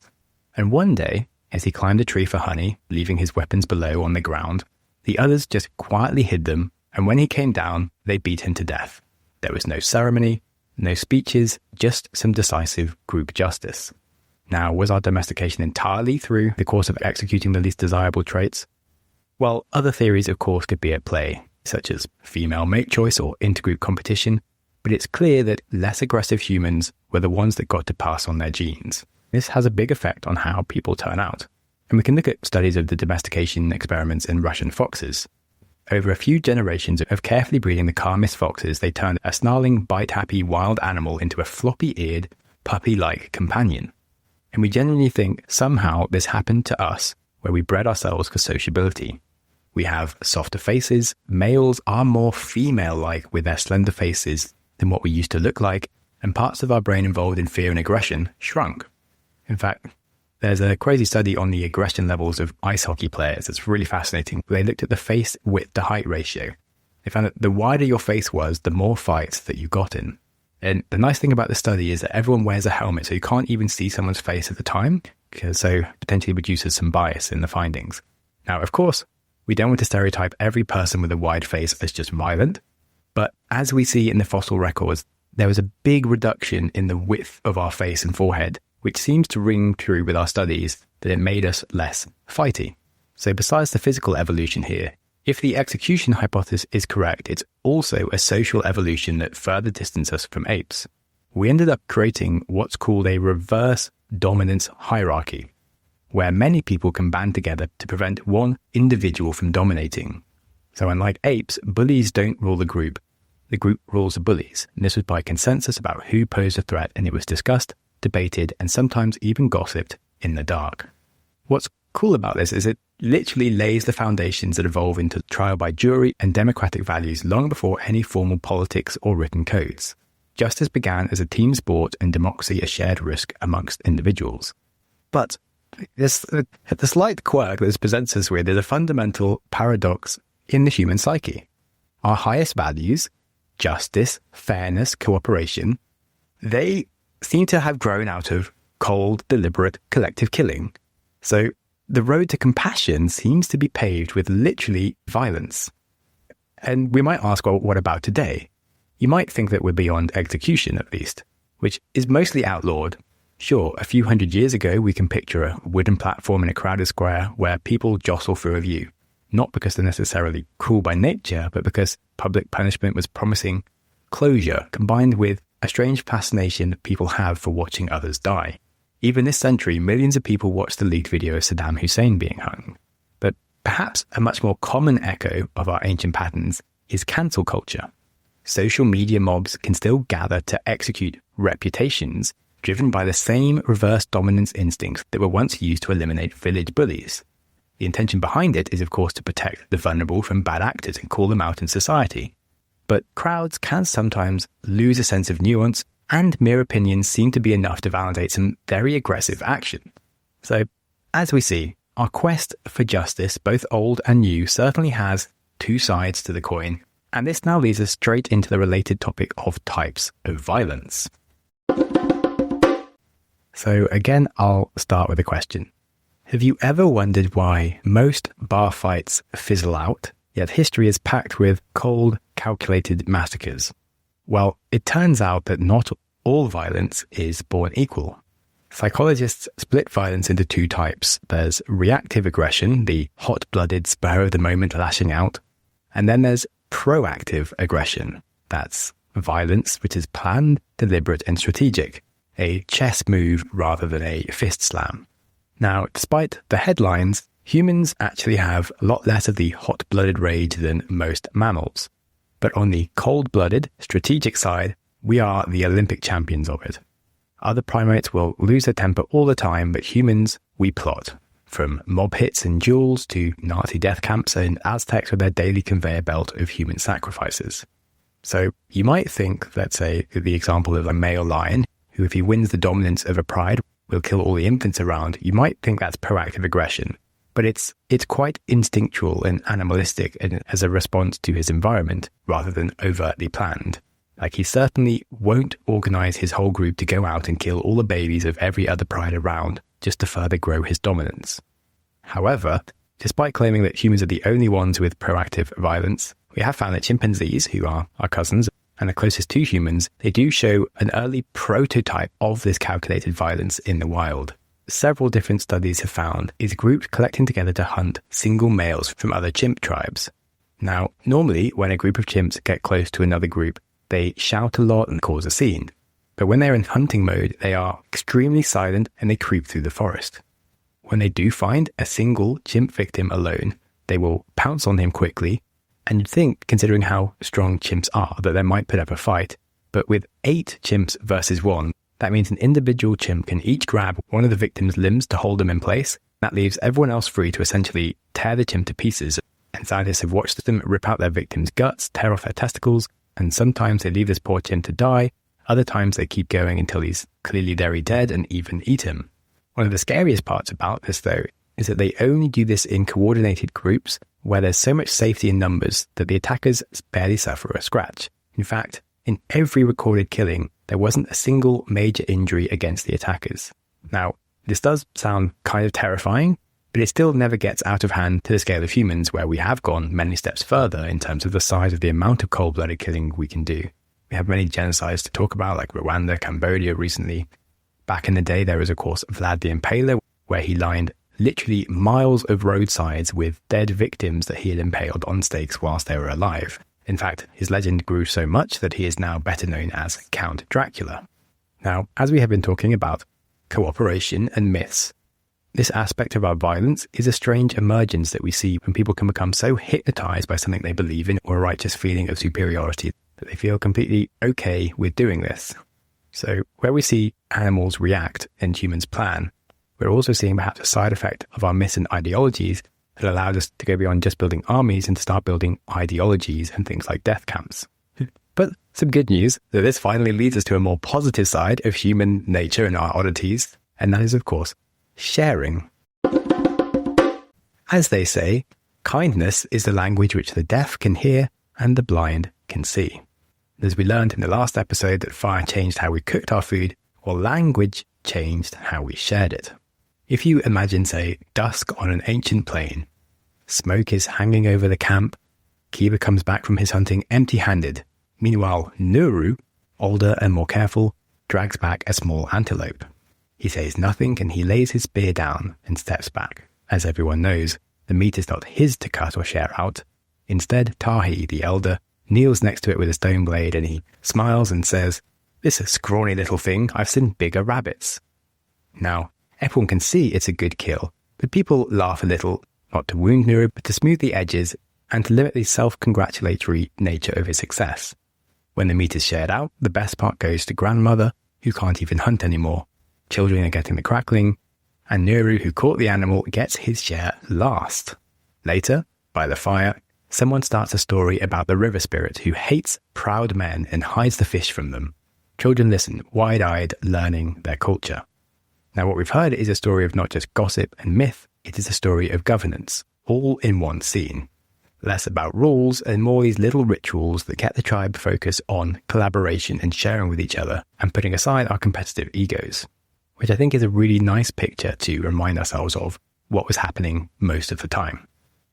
And one day, as he climbed a tree for honey, leaving his weapons below on the ground, the others just quietly hid them, and when he came down, they beat him to death. There was no ceremony, no speeches, just some decisive group justice. Now, was our domestication entirely through the course of executing the least desirable traits? Well, other theories, of course, could be at play, such as female mate choice or intergroup competition, but it's clear that less aggressive humans were the ones that got to pass on their genes. This has a big effect on how people turn out. And we can look at studies of the domestication experiments in Russian foxes. Over a few generations of carefully breeding the calmest foxes, they turned a snarling, bite-happy wild animal into a floppy-eared, puppy-like companion. And we generally think somehow this happened to us, where we bred ourselves for sociability. We have softer faces, males are more female-like with their slender faces than what we used to look like, and parts of our brain involved in fear and aggression shrunk. In fact, there's a crazy study on the aggression levels of ice hockey players that's really fascinating. They looked at the face width to height ratio. They found that the wider your face was, the more fights that you got in. And the nice thing about the study is that everyone wears a helmet, so you can't even see someone's face at the time, so potentially reduces some bias in the findings. Now, of course, we don't want to stereotype every person with a wide face as just violent, but as we see in the fossil records, there was a big reduction in the width of our face and forehead, which seems to ring true with our studies that it made us less fighty. So besides the physical evolution here, if the execution hypothesis is correct, it's also a social evolution that further distances us from apes. We ended up creating what's called a reverse dominance hierarchy, where many people can band together to prevent one individual from dominating. So unlike apes, bullies don't rule the group rules the bullies. And this was by consensus about who posed a threat, and it was discussed, debated, and sometimes even gossiped in the dark. What's cool about this is it literally lays the foundations that evolve into trial by jury and democratic values long before any formal politics or written codes. Justice began as a team sport and democracy a shared risk amongst individuals. But the slight quirk that this presents us with is a fundamental paradox in the human psyche. Our highest values, justice, fairness, cooperation, they seem to have grown out of cold, deliberate, collective killing. So the road to compassion seems to be paved with literally violence. And we might ask, well, what about today? You might think that we're beyond execution, at least, which is mostly outlawed. Sure, a few hundred years ago, we can picture a wooden platform in a crowded square where people jostle for a view, not because they're necessarily cruel by nature, but because public punishment was promising closure, combined with a strange fascination people have for watching others die. Even this century, millions of people watch the leaked video of Saddam Hussein being hung. But perhaps a much more common echo of our ancient patterns is cancel culture. Social media mobs can still gather to execute reputations driven by the same reverse dominance instincts that were once used to eliminate village bullies. The intention behind it is, of course, to protect the vulnerable from bad actors and call them out in society. But crowds can sometimes lose a sense of nuance, and mere opinions seem to be enough to validate some very aggressive action. So, as we see, our quest for justice, both old and new, certainly has two sides to the coin, and this now leads us straight into the related topic of types of violence. So again, I'll start with a question. Have you ever wondered why most bar fights fizzle out, yet history is packed with cold, calculated massacres? Well, it turns out that not all violence is born equal. Psychologists split violence into two types. There's reactive aggression, the hot-blooded, spur-of-the-moment lashing out, and then there's proactive aggression. That's violence which is planned, deliberate, and strategic, a chess move rather than a fist slam. Now, despite the headlines, humans actually have a lot less of the hot-blooded rage than most mammals. But on the cold-blooded, strategic side, we are the Olympic champions of it. Other primates will lose their temper all the time, but humans, we plot. From mob hits and duels to Nazi death camps and Aztecs with their daily conveyor belt of human sacrifices. So you might think, let's say, the example of a male lion, who if he wins the dominance of a pride, will kill all the infants around. You might think that's proactive aggression, but it's quite instinctual and animalistic and as a response to his environment rather than overtly planned. Like, he certainly won't organize his whole group to go out and kill all the babies of every other pride around just to further grow his dominance. However, despite claiming that humans are the only ones with proactive violence, we have found that chimpanzees, who are our cousins and the closest to humans, they do show an early prototype of this calculated violence in the wild. Several different studies have found is groups collecting together to hunt single males from other chimp tribes. Now, normally when a group of chimps get close to another group, they shout a lot and cause a scene. But when they're in hunting mode, they are extremely silent and they creep through the forest. When they do find a single chimp victim alone, they will pounce on him quickly. And you'd think, considering how strong chimps are, that they might put up a fight. But with 8 chimps versus 1, that means an individual chimp can each grab one of the victim's limbs to hold them in place. That leaves everyone else free to essentially tear the chimp to pieces. And scientists have watched them rip out their victims' guts, tear off their testicles, and sometimes they leave this poor chimp to die. Other times they keep going until he's clearly very dead and even eat him. One of the scariest parts about this, though, is that they only do this in coordinated groups where there's so much safety in numbers that the attackers barely suffer a scratch. In fact, in every recorded killing, there wasn't a single major injury against the attackers. Now, this does sound kind of terrifying, but it still never gets out of hand to the scale of humans, where we have gone many steps further in terms of the size of the amount of cold-blooded killing we can do. We have many genocides to talk about, like Rwanda, Cambodia recently. Back in the day, there was, of course, Vlad the Impaler, where he lined literally miles of roadsides with dead victims that he had impaled on stakes whilst they were alive. In fact, his legend grew so much that he is now better known as Count Dracula. Now, as we have been talking about cooperation and myths, this aspect of our violence is a strange emergence that we see when people can become so hypnotized by something they believe in or a righteous feeling of superiority that they feel completely okay with doing this. So where we see animals react and humans plan, we're also seeing perhaps a side effect of our myths and ideologies that allowed us to go beyond just building armies and to start building ideologies and things like death camps. But some good news that this finally leads us to a more positive side of human nature and our oddities, and that is, of course, sharing. As they say, kindness is the language which the deaf can hear and the blind can see. As we learned in the last episode that fire changed how we cooked our food, or language changed how we shared it. If you imagine, say, dusk on an ancient plain, smoke is hanging over the camp, Kiba comes back from his hunting empty-handed. Meanwhile, Nuru, older and more careful, drags back a small antelope. He says nothing and he lays his spear down and steps back. As everyone knows, the meat is not his to cut or share out. Instead, Tahi, the elder, kneels next to it with a stone blade and he smiles and says, "This is a scrawny little thing, I've seen bigger rabbits." Now, everyone can see it's a good kill, but people laugh a little, not to wound Nuru, but to smooth the edges and to limit the self-congratulatory nature of his success. When the meat is shared out, the best part goes to grandmother, who can't even hunt anymore. Children are getting the crackling, and Nuru, who caught the animal, gets his share last. Later, by the fire, someone starts a story about the river spirit who hates proud men and hides the fish from them. Children listen, wide-eyed, learning their culture. Now, what we've heard is a story of not just gossip and myth, it is a story of governance, all in one scene. Less about rules and more these little rituals that get the tribe focused on collaboration and sharing with each other and putting aside our competitive egos, which I think is a really nice picture to remind ourselves of what was happening most of the time.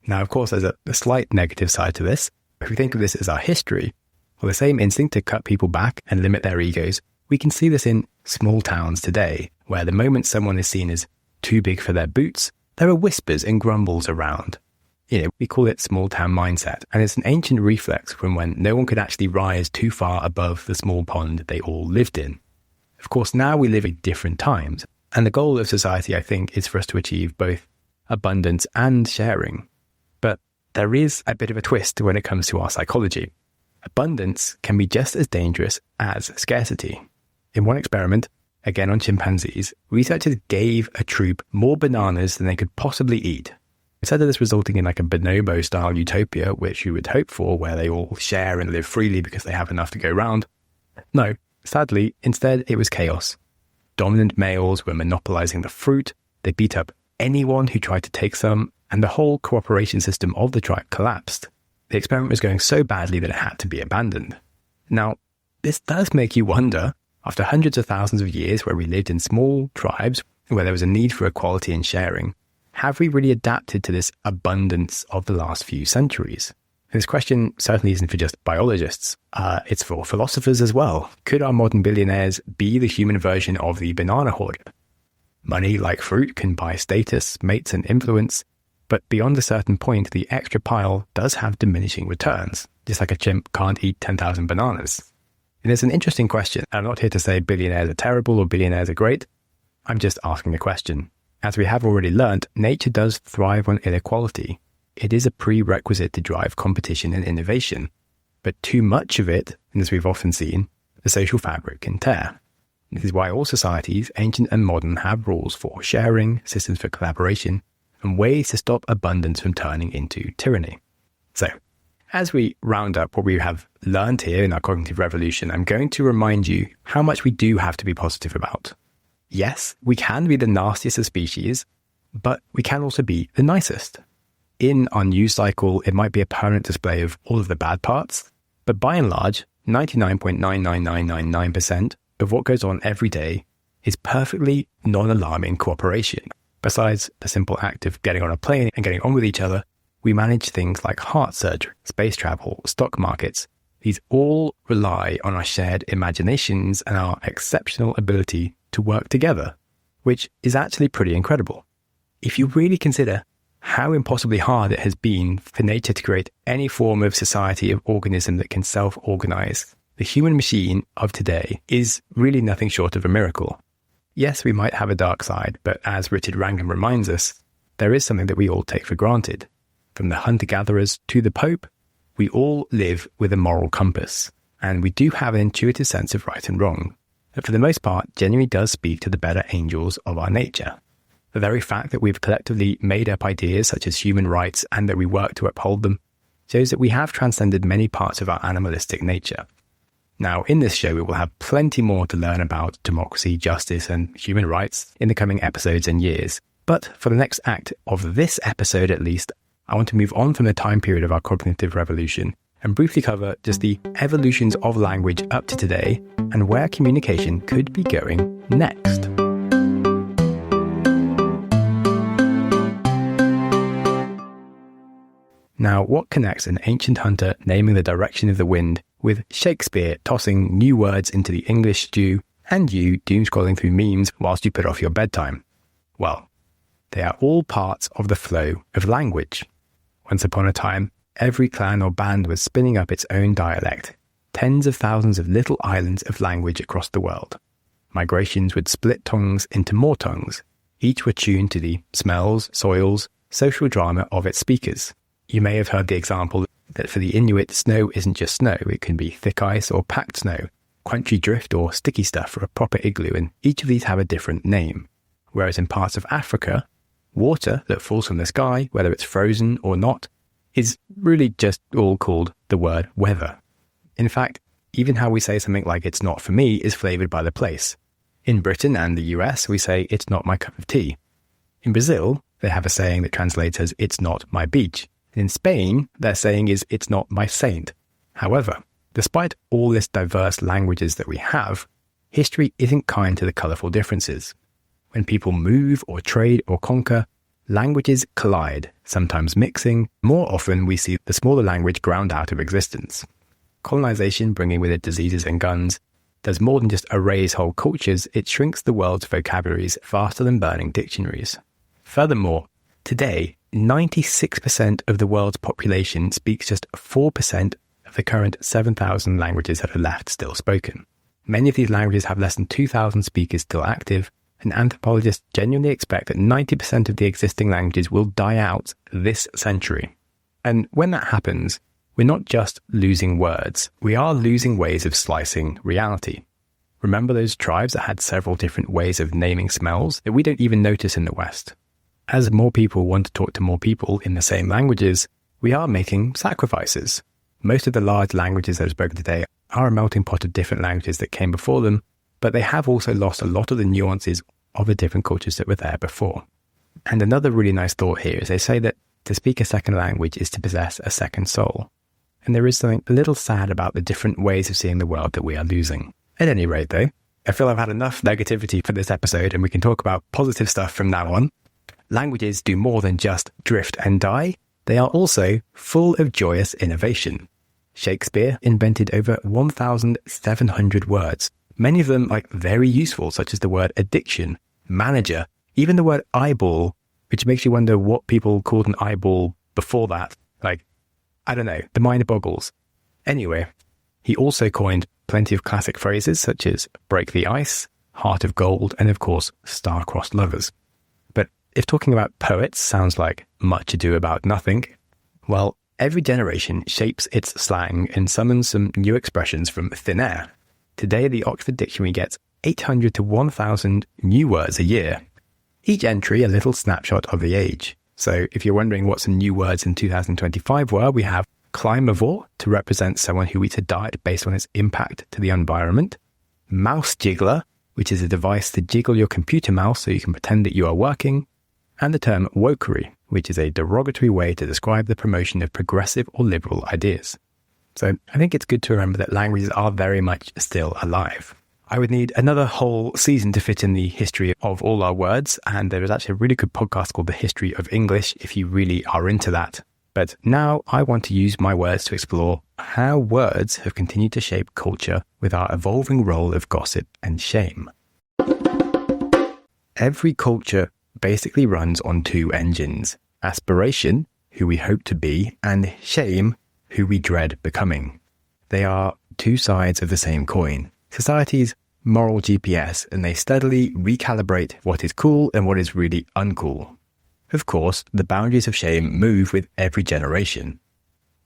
Now, of course, there's a slight negative side to this. If we think of this as our history, well, the same instinct to cut people back and limit their egos, we can see this in small towns today, where the moment someone is seen as too big for their boots, there are whispers and grumbles around. We call it small town mindset, and it's an ancient reflex from when no one could actually rise too far above the small pond they all lived in. Of course, now we live in different times, and the goal of society, I think, is for us to achieve both abundance and sharing. But there is a bit of a twist when it comes to our psychology. Abundance can be just as dangerous as scarcity. In one experiment, again on chimpanzees, researchers gave a troop more bananas than they could possibly eat. Instead of this resulting in like a bonobo-style utopia, which you would hope for, where they all share and live freely because they have enough to go round, no, sadly, instead it was chaos. Dominant males were monopolizing the fruit, they beat up anyone who tried to take some, and the whole cooperation system of the tribe collapsed. The experiment was going so badly that it had to be abandoned. Now, this does make you wonder, after hundreds of thousands of years where we lived in small tribes, where there was a need for equality and sharing, have we really adapted to this abundance of the last few centuries? This question certainly isn't for just biologists. It's for philosophers as well. Could our modern billionaires be the human version of the banana hoarder? Money, like fruit, can buy status, mates, and influence, but beyond a certain point, the extra pile does have diminishing returns, just like a chimp can't eat 10,000 bananas. And it's an interesting question. I'm not here to say billionaires are terrible or billionaires are great. I'm just asking a question. As we have already learnt, nature does thrive on inequality. It is a prerequisite to drive competition and innovation. But too much of it, and as we've often seen, the social fabric can tear. This is why all societies, ancient and modern, have rules for sharing, systems for collaboration, and ways to stop abundance from turning into tyranny. So, as we round up what we have learned here in our cognitive revolution, I'm going to remind you how much we do have to be positive about. Yes, we can be the nastiest of species, but we can also be the nicest. In our news cycle, it might be a permanent display of all of the bad parts, but by and large, 99.99999% of what goes on every day is perfectly non-alarming cooperation. Besides the simple act of getting on a plane and getting on with each other, we manage things like heart surgery, space travel, stock markets. These all rely on our shared imaginations and our exceptional ability to work together, which is actually pretty incredible. If you really consider how impossibly hard it has been for nature to create any form of society of organism that can self-organize, the human machine of today is really nothing short of a miracle. Yes, we might have a dark side, but as Richard Wrangham reminds us, there is something that we all take for granted. From the hunter-gatherers to the Pope, we all live with a moral compass, and we do have an intuitive sense of right and wrong, that for the most part genuinely does speak to the better angels of our nature. The very fact that we've collectively made up ideas such as human rights and that we work to uphold them shows that we have transcended many parts of our animalistic nature. Now, in this show, we will have plenty more to learn about democracy, justice, and human rights in the coming episodes and years. But for the next act of this episode, at least, I want to move on from the time period of our cognitive revolution and briefly cover just the evolutions of language up to today and where communication could be going next. Now, what connects an ancient hunter naming the direction of the wind with Shakespeare tossing new words into the English stew and you doom-scrolling through memes whilst you put off your bedtime? Well, they are all parts of the flow of language. Once upon a time, every clan or band was spinning up its own dialect, tens of thousands of little islands of language across the world. Migrations would split tongues into more tongues. Each were tuned to the smells, soils, social drama of its speakers. You may have heard the example that for the Inuit, snow isn't just snow. It can be thick ice or packed snow, crunchy drift or sticky stuff for a proper igloo, and each of these have a different name. Whereas in parts of Africa, water that falls from the sky, whether it's frozen or not, is really just all called the word weather. In fact, even how we say something like it's not for me is flavoured by the place. In Britain and the US, we say it's not my cup of tea. In Brazil, they have a saying that translates as it's not my beach. In Spain, their saying is, it's not my saint. However, despite all this diverse languages that we have, history isn't kind to the colourful differences. When people move or trade or conquer, languages collide, sometimes mixing. More often, we see the smaller language ground out of existence. Colonization, bringing with it diseases and guns, does more than just erase whole cultures, it shrinks the world's vocabularies faster than burning dictionaries. Furthermore, today, 96% of the world's population speaks just 4% of the current 7,000 languages that are left still spoken. Many of these languages have less than 2,000 speakers still active, and anthropologists genuinely expect that 90% of the existing languages will die out this century. And when that happens, we're not just losing words, we are losing ways of slicing reality. Remember those tribes that had several different ways of naming smells that we don't even notice in the West? As more people want to talk to more people in the same languages, we are making sacrifices. Most of the large languages that are spoken today are a melting pot of different languages that came before them, but they have also lost a lot of the nuances of the different cultures that were there before. And another really nice thought here is they say that to speak a second language is to possess a second soul. and there is something a little sad about the different ways of seeing the world that we are losing. At any rate, though, I feel I've had enough negativity for this episode, and we can talk about positive stuff from now on. Languages do more than just drift and die. They are also full of joyous innovation. Shakespeare invented over 1,700 words, many of them very useful, such as the word addiction, manager, even the word eyeball, which makes you wonder what people called an eyeball before that. I don't know, the mind boggles. Anyway, he also coined plenty of classic phrases such as break the ice, heart of gold, and of course, star-crossed lovers. But if talking about poets sounds like much ado about nothing, well, every generation shapes its slang and summons some new expressions from thin air. Today, the Oxford Dictionary gets 800 to 1,000 new words a year. Each entry a little snapshot of the age. So if you're wondering what some new words in 2025 were, we have climavore to represent someone who eats a diet based on its impact to the environment. Mouse jiggler, which is a device to jiggle your computer mouse so you can pretend that you are working. And the term wokery, which is a derogatory way to describe the promotion of progressive or liberal ideas. So I think it's good to remember that languages are very much still alive. I would need another whole season to fit in the history of all our words, and there is actually a really good podcast called The History of English if you really are into that. But now I want to use my words to explore how words have continued to shape culture with our evolving role of gossip and shame. Every culture basically runs on two engines: aspiration, who we hope to be, and shame, who we dread becoming. They are two sides of the same coin. Society's moral GPS, and they steadily recalibrate what is cool and what is really uncool. Of course, the boundaries of shame move with every generation.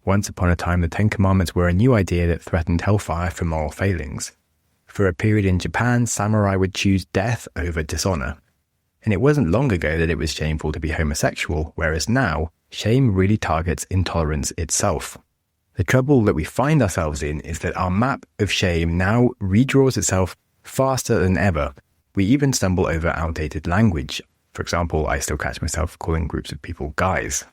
Once upon a time, the Ten Commandments were a new idea that threatened hellfire for moral failings. For a period in Japan, samurai would choose death over dishonor. And it wasn't long ago that it was shameful to be homosexual, whereas now, shame really targets intolerance itself. The trouble that we find ourselves in is that our map of shame now redraws itself faster than ever. We even stumble over outdated language. For example, I still catch myself calling groups of people guys.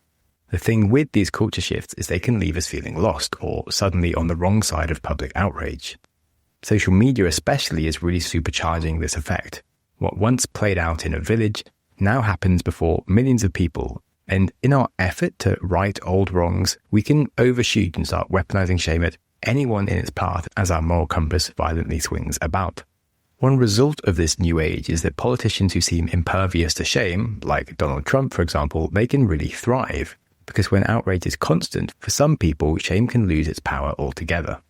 The thing with these culture shifts is they can leave us feeling lost or suddenly on the wrong side of public outrage. Social media especially is really supercharging this effect. What once played out in a village now happens before millions of people. And in our effort to right old wrongs, we can overshoot and start weaponizing shame at anyone in its path as our moral compass violently swings about. One result of this new age is that politicians who seem impervious to shame, like Donald Trump, for example, they can really thrive. Because when outrage is constant, for some people, shame can lose its power altogether.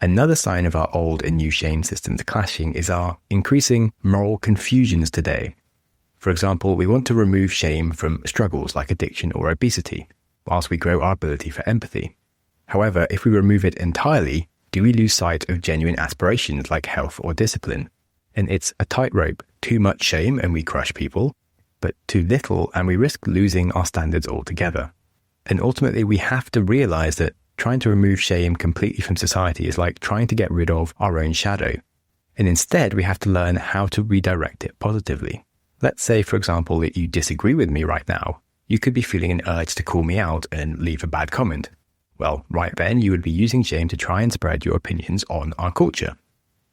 Another sign of our old and new shame systems clashing is our increasing moral confusions today. For example, we want to remove shame from struggles like addiction or obesity, whilst we grow our ability for empathy. However, if we remove it entirely, do we lose sight of genuine aspirations like health or discipline? And it's a tightrope: too much shame and we crush people, but too little and we risk losing our standards altogether. And ultimately, we have to realize that trying to remove shame completely from society is like trying to get rid of our own shadow. And instead, we have to learn how to redirect it positively. Let's say, for example, that you disagree with me right now. You could be feeling an urge to call me out and leave a bad comment. Well, right then, you would be using shame to try and spread your opinions on our culture.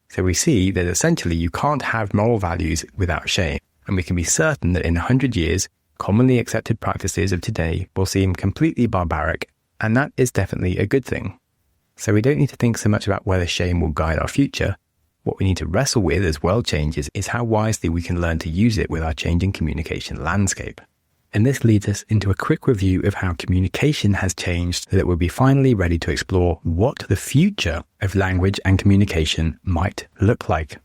So we see that essentially you can't have moral values without shame, and we can be certain that in 100 years, commonly accepted practices of today will seem completely barbaric, and that is definitely a good thing. So we don't need to think so much about whether shame will guide our future. What we need to wrestle with as world changes is how wisely we can learn to use it with our changing communication landscape. And this leads us into a quick review of how communication has changed so that we'll be finally ready to explore what the future of language and communication might look like.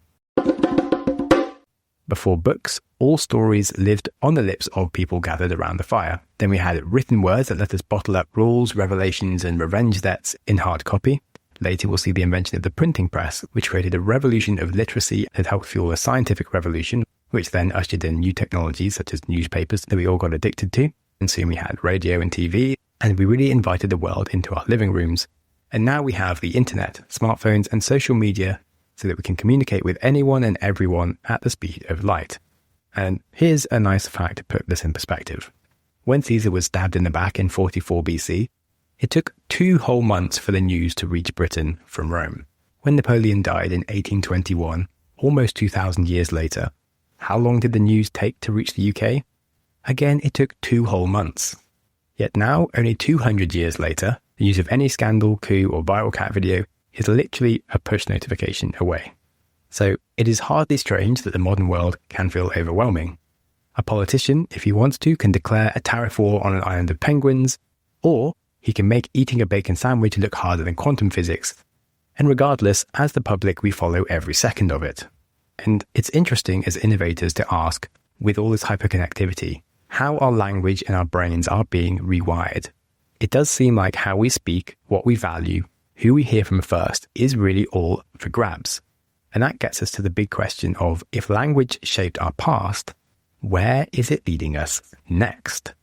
Before books, all stories lived on the lips of people gathered around the fire. Then we had written words that let us bottle up rules, revelations, and revenge debts in hard copy. Later, we'll see the invention of the printing press, which created a revolution of literacy that helped fuel a scientific revolution, which then ushered in new technologies such as newspapers that we all got addicted to. And soon we had radio and TV, and we really invited the world into our living rooms. And now we have the internet, smartphones, and social media so that we can communicate with anyone and everyone at the speed of light. And here's a nice fact to put this in perspective. When Caesar was stabbed in the back in 44 BC, It took 2 whole months for the news to reach Britain from Rome. When Napoleon died in 1821, almost 2,000 years later, how long did the news take to reach the UK? Again, it took 2 whole months. Yet now, only 200 years later, the news of any scandal, coup, or viral cat video is literally a push notification away. So it is hardly strange that the modern world can feel overwhelming. A politician, if he wants to, can declare a tariff war on an island of penguins, or he can make eating a bacon sandwich look harder than quantum physics. And regardless, as the public, we follow every second of it. And it's interesting as innovators to ask, with all this hyperconnectivity, how our language and our brains are being rewired. It does seem like how we speak, what we value, who we hear from first is really all for grabs. And that gets us to the big question of, if language shaped our past, where is it leading us next?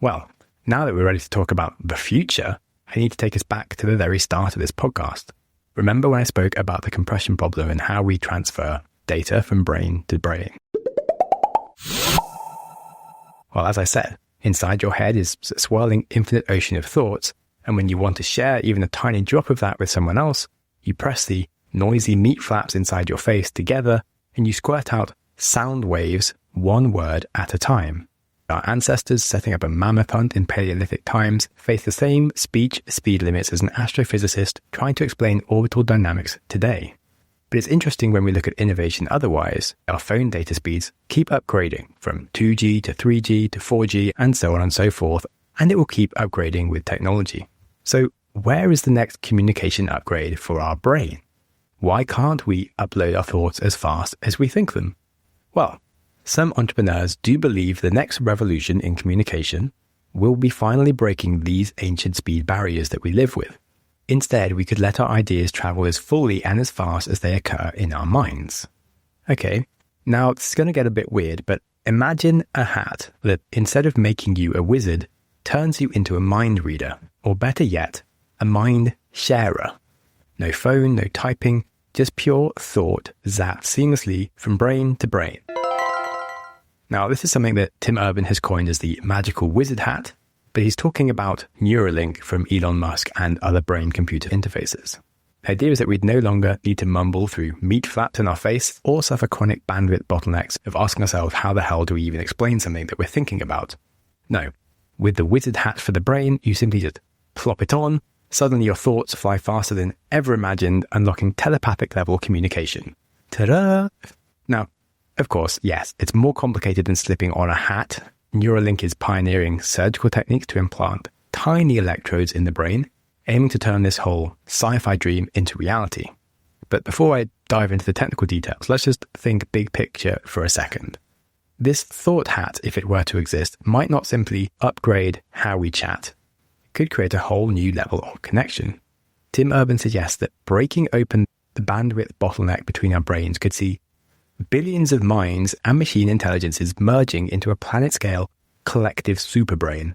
Well, now that we're ready to talk about the future, I need to take us back to the very start of this podcast. Remember when I spoke about the compression problem and how we transfer data from brain to brain? Well, as I said, inside your head is a swirling infinite ocean of thoughts, and when you want to share even a tiny drop of that with someone else, you press the noisy meat flaps inside your face together and you squirt out sound waves, one word at a time. Our ancestors setting up a mammoth hunt in Paleolithic times faced the same speech speed limits as an astrophysicist trying to explain orbital dynamics today. But it's interesting when we look at innovation otherwise, our phone data speeds keep upgrading from 2G to 3G to 4G and so on and so forth, and it will keep upgrading with technology. So where is the next communication upgrade for our brain? Why can't we upload our thoughts as fast as we think them? Well, some entrepreneurs do believe the next revolution in communication will be finally breaking these ancient speed barriers that we live with. Instead, we could let our ideas travel as fully and as fast as they occur in our minds. Okay, now this is going to get a bit weird, but imagine a hat that, instead of making you a wizard, turns you into a mind reader, or better yet, a mind sharer. No phone, no typing, just pure thought zapped seamlessly from brain to brain. Now, this is something that Tim Urban has coined as the magical wizard hat, but he's talking about Neuralink from Elon Musk and other brain-computer interfaces. The idea is that we'd no longer need to mumble through meat flaps in our face or suffer chronic bandwidth bottlenecks of asking ourselves how the hell do we even explain something that we're thinking about. No, with the wizard hat for the brain, you simply just plop it on, suddenly your thoughts fly faster than ever imagined, unlocking telepathic level communication. Ta-da! Now, of course, yes, it's more complicated than slipping on a hat. Neuralink is pioneering surgical techniques to implant tiny electrodes in the brain, aiming to turn this whole sci-fi dream into reality. But before I dive into the technical details, let's just think big picture for a second. This thought hat, if it were to exist, might not simply upgrade how we chat. It could create a whole new level of connection. Tim Urban suggests that breaking open the bandwidth bottleneck between our brains could see billions of minds and machine intelligences merging into a planet-scale collective superbrain.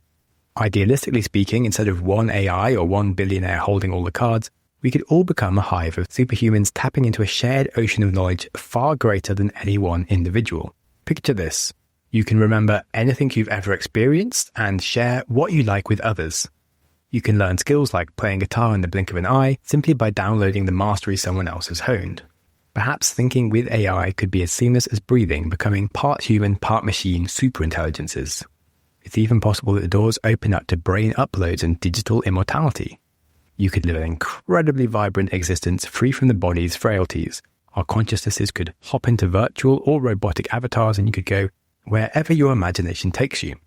Idealistically speaking, instead of one AI or one billionaire holding all the cards, we could all become a hive of superhumans tapping into a shared ocean of knowledge far greater than any one individual. Picture this. You can remember anything you've ever experienced and share what you like with others. You can learn skills like playing guitar in the blink of an eye simply by downloading the mastery someone else has honed. Perhaps thinking with AI could be as seamless as breathing, becoming part human, part machine superintelligences. It's even possible that the doors open up to brain uploads and digital immortality. You could live an incredibly vibrant existence free from the body's frailties. Our consciousnesses could hop into virtual or robotic avatars and you could go wherever your imagination takes you.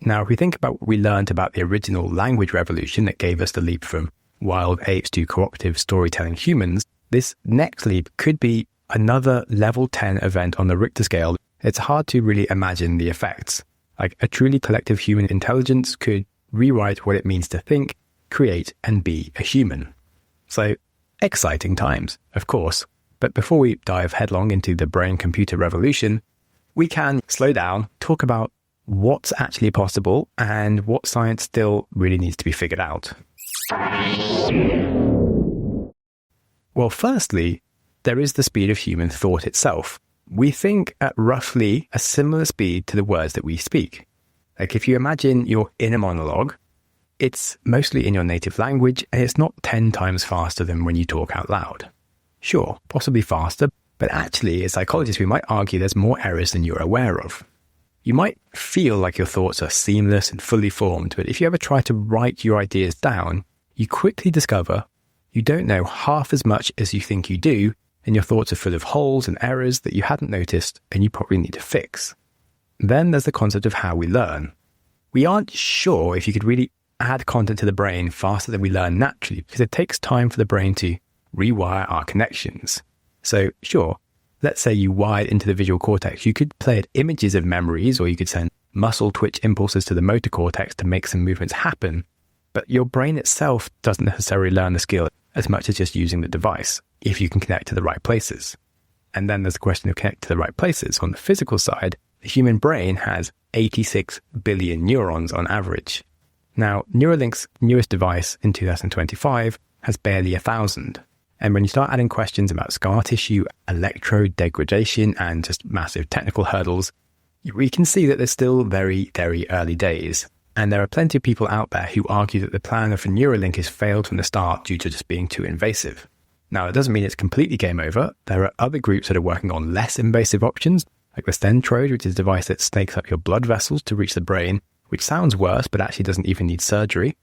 Now, if we think about what we learned about the original language revolution that gave us the leap from wild apes to cooperative storytelling humans, this next leap could be another level 10 event on the Richter scale. It's hard to really imagine the effects. Like a truly collective human intelligence could rewrite what it means to think, create, and be a human. So, exciting times, of course. But before we dive headlong into the brain-computer revolution, we can slow down, talk about what's actually possible and what science still really needs to be figured out. Well, firstly, there is the speed of human thought itself. We think at roughly a similar speed to the words that we speak. Like if you imagine your inner monologue, It's mostly in your native language, and it's not 10 times faster than when you talk out loud. Sure, possibly faster, but actually, as psychologists, we might argue there's more errors than you're aware of. You might feel like your thoughts are seamless and fully formed, but if you ever try to write your ideas down, you quickly discover you don't know half as much as you think you do, and your thoughts are full of holes and errors that you hadn't noticed and you probably need to fix. Then there's the concept of how we learn. We aren't sure if you could really add content to the brain faster than we learn naturally, because it takes time for the brain to rewire our connections. So sure, let's say you wired into the visual cortex, you could play at images of memories, or you could send muscle twitch impulses to the motor cortex to make some movements happen. But your brain itself doesn't necessarily learn the skill as much as just using the device, if you can connect to the right places. And then there's the question of connect to the right places. On the physical side, the human brain has 86 billion neurons on average. Now, Neuralink's newest device in 2025 has barely 1,000. And when you start adding questions about scar tissue, electrode degradation, and just massive technical hurdles, we can see that there's still very, very early days. And there are plenty of people out there who argue that the plan for Neuralink has failed from the start due to just being too invasive. Now, it doesn't mean it's completely game over. There are other groups that are working on less invasive options, like the Stentrode, which is a device that snakes up your blood vessels to reach the brain, which sounds worse, but actually doesn't even need surgery.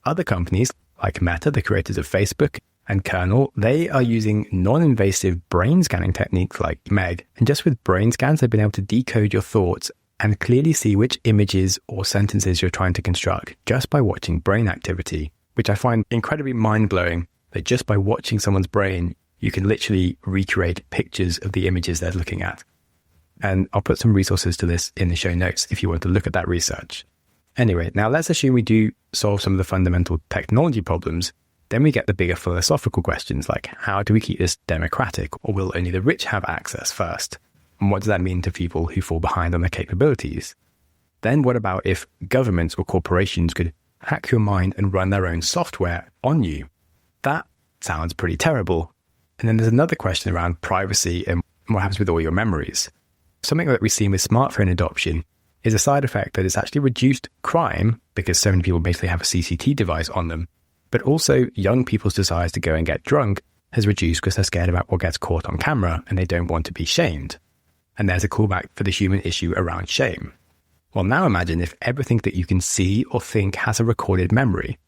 Other companies, like Meta, the creators of Facebook, and Kernel, they are using non-invasive brain scanning techniques like MEG. And just with brain scans, they've been able to decode your thoughts and clearly see which images or sentences you're trying to construct just by watching brain activity, which I find incredibly mind-blowing, that just by watching someone's brain, you can literally recreate pictures of the images they're looking at. And I'll put some resources to this in the show notes if you want to look at that research. Anyway, now let's assume we do solve some of the fundamental technology problems. Then we get the bigger philosophical questions like, how do we keep this democratic, or will only the rich have access first? And what does that mean to people who fall behind on their capabilities? Then what about if governments or corporations could hack your mind and run their own software on you? That sounds pretty terrible. And then there's another question around privacy and what happens with all your memories. Something that we've seen with smartphone adoption is a side effect that it's actually reduced crime because so many people basically have a CCT device on them. But also young people's desires to go and get drunk has reduced because they're scared about what gets caught on camera and they don't want to be shamed. And there's a callback for the human issue around shame. Well, now imagine if everything that you can see or think has a recorded memory.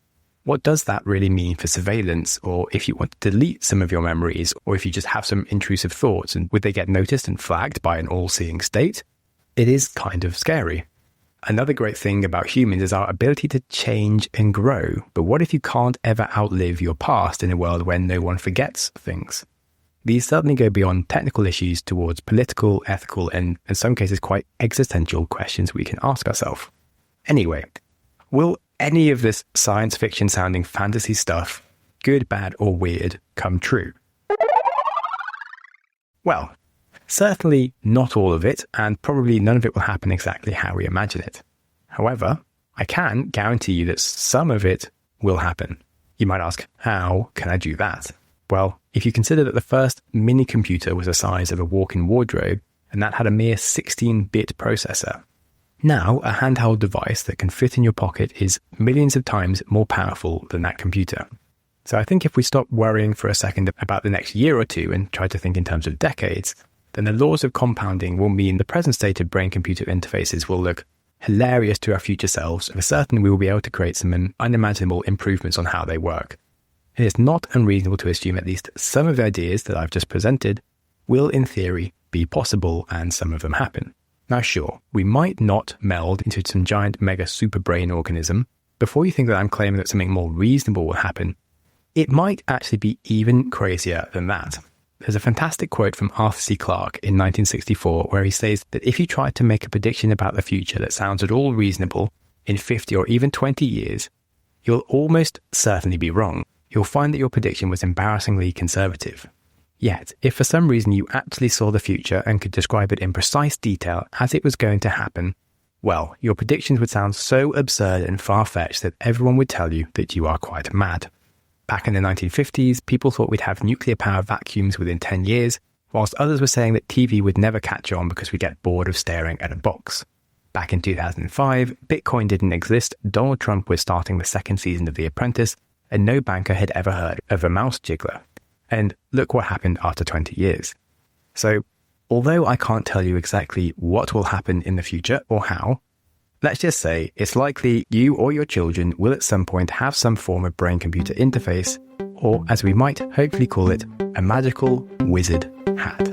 What does that really mean for surveillance, or if you want to delete some of your memories, or if you just have some intrusive thoughts, and would they get noticed and flagged by an all-seeing state? It is kind of scary. Another great thing about humans is our ability to change and grow. But what if you can't ever outlive your past in a world where no one forgets things? These certainly go beyond technical issues towards political, ethical, and in some cases quite existential questions we can ask ourselves. Anyway, will any of this science fiction sounding fantasy stuff, good, bad, or weird, come true? Well, certainly not all of it, and probably none of it will happen exactly how we imagine it. However, I can guarantee you that some of it will happen. You might ask, how can I do that? Well, if you consider that the first mini computer was the size of a walk-in wardrobe, and that had a mere 16-bit processor, now a handheld device that can fit in your pocket is millions of times more powerful than that computer. So I think if we stop worrying for a second about the next year or two and try to think in terms of decades, then the laws of compounding will mean the present state of brain-computer interfaces will look hilarious to our future selves. For certain, we will be able to create some unimaginable improvements on how they work. It is not unreasonable to assume at least some of the ideas that I've just presented will, in theory, be possible, and some of them happen. Now sure, we might not meld into some giant mega super brain organism. Before you think that I'm claiming that something more reasonable will happen, it might actually be even crazier than that. There's a fantastic quote from Arthur C. Clarke in 1964 where he says that if you try to make a prediction about the future that sounds at all reasonable in 50 or even 20 years, you'll almost certainly be wrong. You'll find that your prediction was embarrassingly conservative. Yet, if for some reason you actually saw the future and could describe it in precise detail as it was going to happen, well, your predictions would sound so absurd and far-fetched that everyone would tell you that you are quite mad. Back in the 1950s, people thought we'd have nuclear power vacuums within 10 years, whilst others were saying that TV would never catch on because we'd get bored of staring at a box. Back in 2005, Bitcoin didn't exist, Donald Trump was starting the second season of The Apprentice, and no banker had ever heard of a mouse jiggler. And look what happened after 20 years. So, although I can't tell you exactly what will happen in the future or how, let's just say it's likely you or your children will at some point have some form of brain-computer interface, or as we might hopefully call it, a magical wizard hat.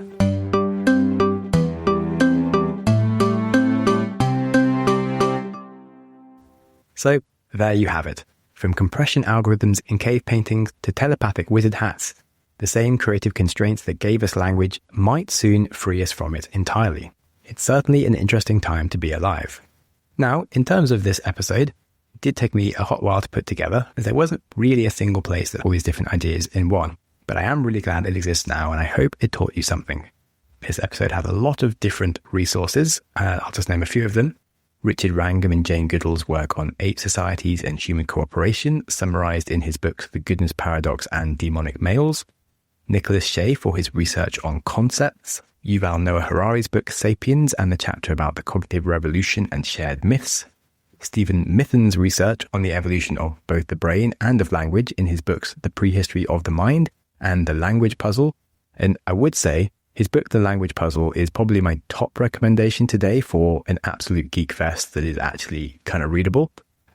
So there you have it. From compression algorithms in cave paintings to telepathic wizard hats, the same creative constraints that gave us language might soon free us from it entirely. It's certainly an interesting time to be alive. Now, in terms of this episode, it did take me a hot while to put together, as there wasn't really a single place that all these different ideas in one. But I am really glad it exists now, and I hope it taught you something. This episode has a lot of different resources. I'll just name a few of them. Richard Wrangham and Jane Goodall's work on ape societies and human cooperation, summarized in his books The Goodness Paradox and Demonic Males. Nicholas Shea for his research on concepts. Yuval Noah Harari's book Sapiens and the chapter about the cognitive revolution and shared myths. Stephen Mithen's research on the evolution of both the brain and of language in his books The Prehistory of the Mind and The Language Puzzle. And I would say his book, The Language Puzzle, is probably my top recommendation today for an absolute geek fest that is actually kind of readable.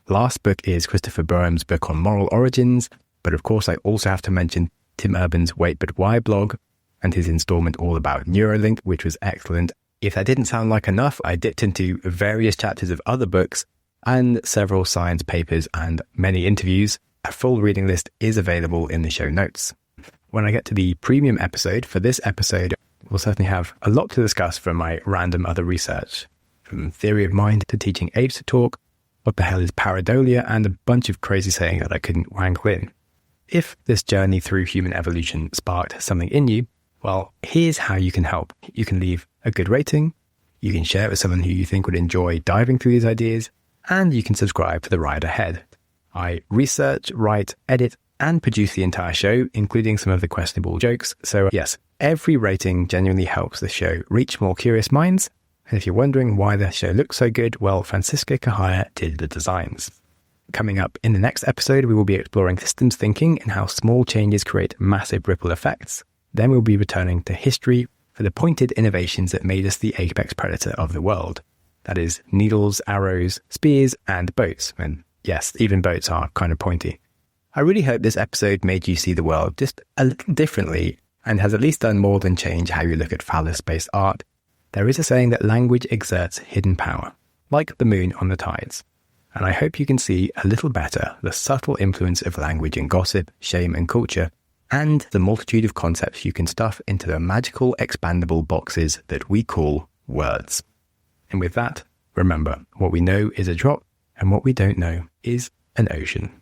Last book is Christopher Boehm's book on moral origins, but of course I also have to mention Tim Urban's Wait But Why blog and his installment all about Neuralink, which was excellent. If that didn't sound like enough, I dipped into various chapters of other books and several science papers and many interviews. A full reading list is available in the show notes. When I get to the premium episode, for this episode, we'll certainly have a lot to discuss from my random other research, from theory of mind to teaching apes to talk, what the hell is pareidolia, and a bunch of crazy sayings that I couldn't wrangle in. If this journey through human evolution sparked something in you, well, here's how you can help. You can leave a good rating, you can share it with someone who you think would enjoy diving through these ideas, and you can subscribe to the ride ahead. I research, write, edit, and produce the entire show, including some of the questionable jokes. So yes, every rating genuinely helps the show reach more curious minds. And if you're wondering why the show looks so good, well, Francisco Cajaya did the designs. Coming up in the next episode, we will be exploring systems thinking and how small changes create massive ripple effects. Then we'll be returning to history for the pointed innovations that made us the apex predator of the world. That is, needles, arrows, spears, and boats. And yes, even boats are kind of pointy. I really hope this episode made you see the world just a little differently and has at least done more than change how you look at phallus-based art. There is a saying that language exerts hidden power, like the moon on the tides. And I hope you can see a little better the subtle influence of language in gossip, shame, and culture, and the multitude of concepts you can stuff into the magical expandable boxes that we call words. And with that, remember, what we know is a drop, and what we don't know is an ocean.